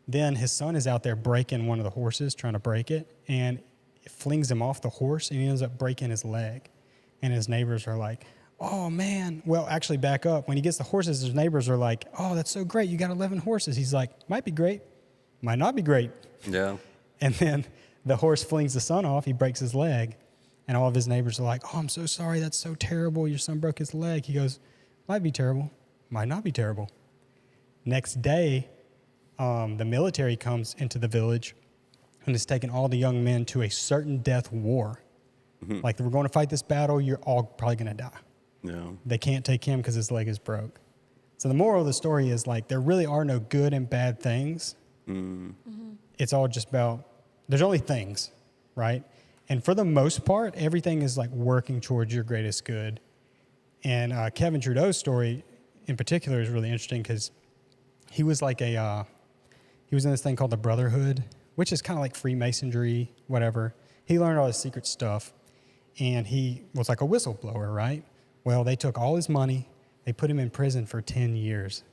then his son is out there breaking one of the horses, trying to break it. And it flings him off the horse, and he ends up breaking his leg. And his neighbors are like, oh, man. Well, actually, back up. When he gets the horses, his neighbors are like, oh, that's so great. You got 11 horses. He's like, might be great. Might not be great. Yeah. And then the horse flings the son off. He breaks his leg. And all of his neighbors are like, oh, I'm so sorry. That's so terrible. Your son broke his leg. He goes, might be terrible. Might not be terrible. Next day, the military comes into the village and is taking all the young men to a certain death war. Mm-hmm. Like, we're going to fight this battle. You're all probably going to die. Yeah. They can't take him because his leg is broke. So the moral of the story is like there really are no good and bad things. Mm-hmm. It's all just about there's only things, right? And for the most part, everything is like working towards your greatest good. And Kevin Trudeau's story in particular is really interesting because he was like he was in this thing called the Brotherhood, which is kind of like Freemasonry, whatever. He learned all his secret stuff, and he was like a whistleblower, right? Well, they took all his money. They put him in prison for 10 years.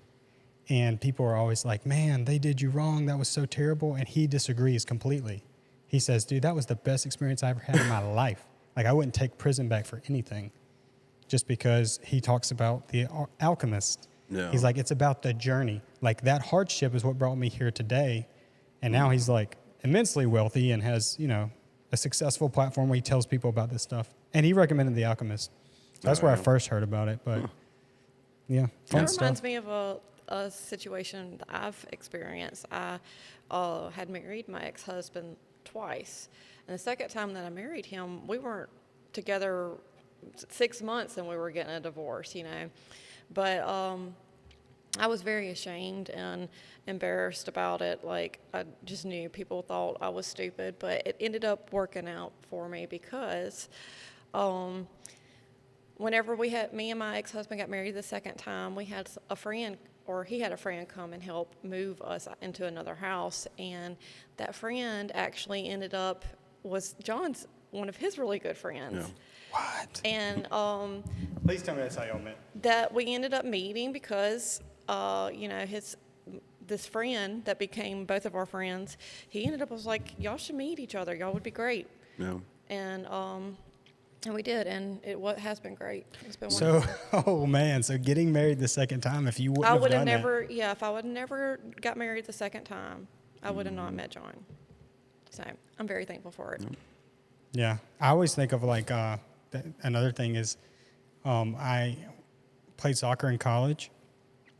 And people are always like, man, they did you wrong. That was so terrible. And he disagrees completely. He says, dude, that was the best experience I ever had in my life. Like, I wouldn't take prison back for anything. Just because he talks about the Alchemist. Yeah. He's like, it's about the journey. Like, that hardship is what brought me here today. And now he's like immensely wealthy and has, you know, a successful platform where he tells people about this stuff. And he recommended The Alchemist. That's where I first heard about it. But yeah, fun that stuff. reminds me of a situation that I've experienced. I had married my ex-husband twice. And the second time that I married him, we weren't together 6 months and we were getting a divorce, you know. But I was very ashamed and embarrassed about it. Like, I just knew people thought I was stupid, but it ended up working out for me because whenever me and my ex-husband got married the second time, we had a friend, or he had a friend come and help move us into another house. And that friend actually ended up, was John's, one of his really good friends. Yeah. What? And please tell me that's how y'all met. that we ended up meeting because, you know, this friend that became both of our friends, he ended up was like, y'all should meet each other. Y'all would be great. Yeah. And we did, and has been great. It's been So, wonderful. oh man, so getting married the second time, if you wouldn't I have would done have that. never, if I would have never got married the second time, I would have not met John. So I'm very thankful for it. Yeah. I always think of like another thing is I played soccer in college,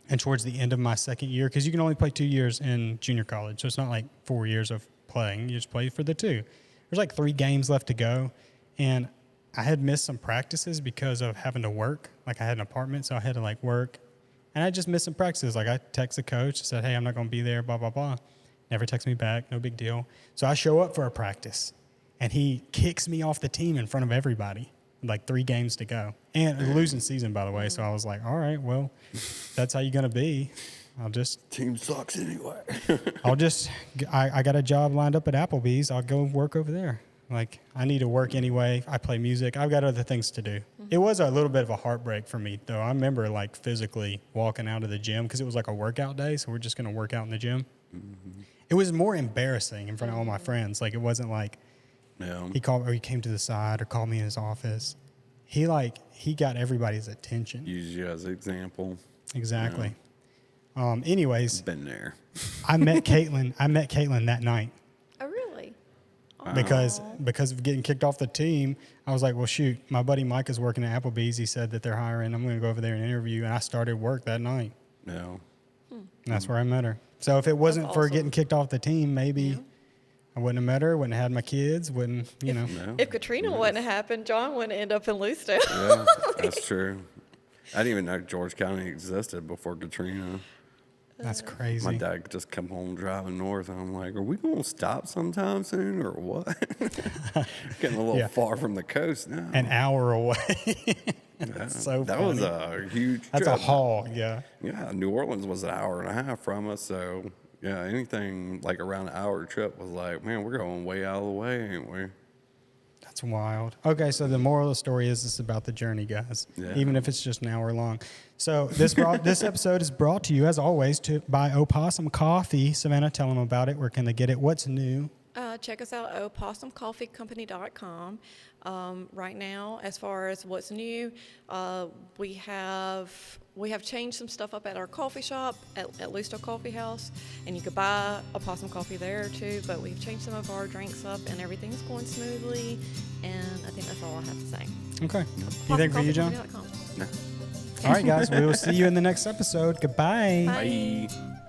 and towards the end of my second year, because you can only play 2 years in junior college, so it's not like 4 years of playing. You just play for the 2. There's like 3 games left to go, and I had missed some practices because of having to work. Like I had an apartment, so I had to like work, and I just missed some practices. Like I texted the coach, said, "Hey, I'm not going to be there." Blah blah blah. Never texted me back. No big deal. So I show up for a practice, and he kicks me off the team in front of everybody. Like 3 games to go, and a losing season, by the way. So I was like, all right, well, that's how you're going to be. Team sucks anyway. I got a job lined up at Applebee's. I'll go work over there. Like, I need to work anyway. I play music. I've got other things to do. It was a little bit of a heartbreak for me, though. I remember, like, physically walking out of the gym because it was like a workout day. So we're just going to work out in the gym. Mm-hmm. It was more embarrassing in front of all my friends. Like, it wasn't like, Yeah. he came to the side or called me in his office. He got everybody's attention. Use you as an example. Exactly. Anyways, Been there. I met Caitlin that night Oh, really? because of getting kicked off the team. I was like, well, shoot, my buddy Mike is working at Applebee's. He said that they're hiring. I'm going to go over there and interview. And I started work that night. No. And that's where I met her. So if it wasn't for awesome. getting kicked off the team, maybe I wouldn't have met her, wouldn't have had my kids, wouldn't, you know. No. If Katrina wouldn't have happened, John wouldn't end up in Lucedale. Yeah, that's true. I didn't even know George County existed before Katrina. That's crazy. My dad could just come home driving north, and I'm like, are we going to stop sometime soon or what? Getting a little far from the coast now. An hour away. Yeah, That's so that funny. was a huge That's trip. a haul, yeah. Yeah, New Orleans was an hour and a half from us, so yeah, anything like around an hour trip was like, man, we're going way out of the way, ain't we? That's wild. Okay, so the moral of the story is this about the journey, guys, even if it's just an hour long. So this episode is brought to you, as always, by Opossum Coffee. Savannah, tell them about it. Where can they get it? What's new? Check us out at opossumcoffeecompany.com. Right now, as far as what's new, we have changed some stuff up at our coffee shop at Lucedale Coffee House, and you could buy Opossum coffee there too. But we've changed some of our drinks up, and everything's going smoothly. And I think that's all I have to say. Okay. Anything for you, John? opossumcoffeecompany.com. No. All right, guys. We will see you in the next episode. Goodbye. Bye. Bye.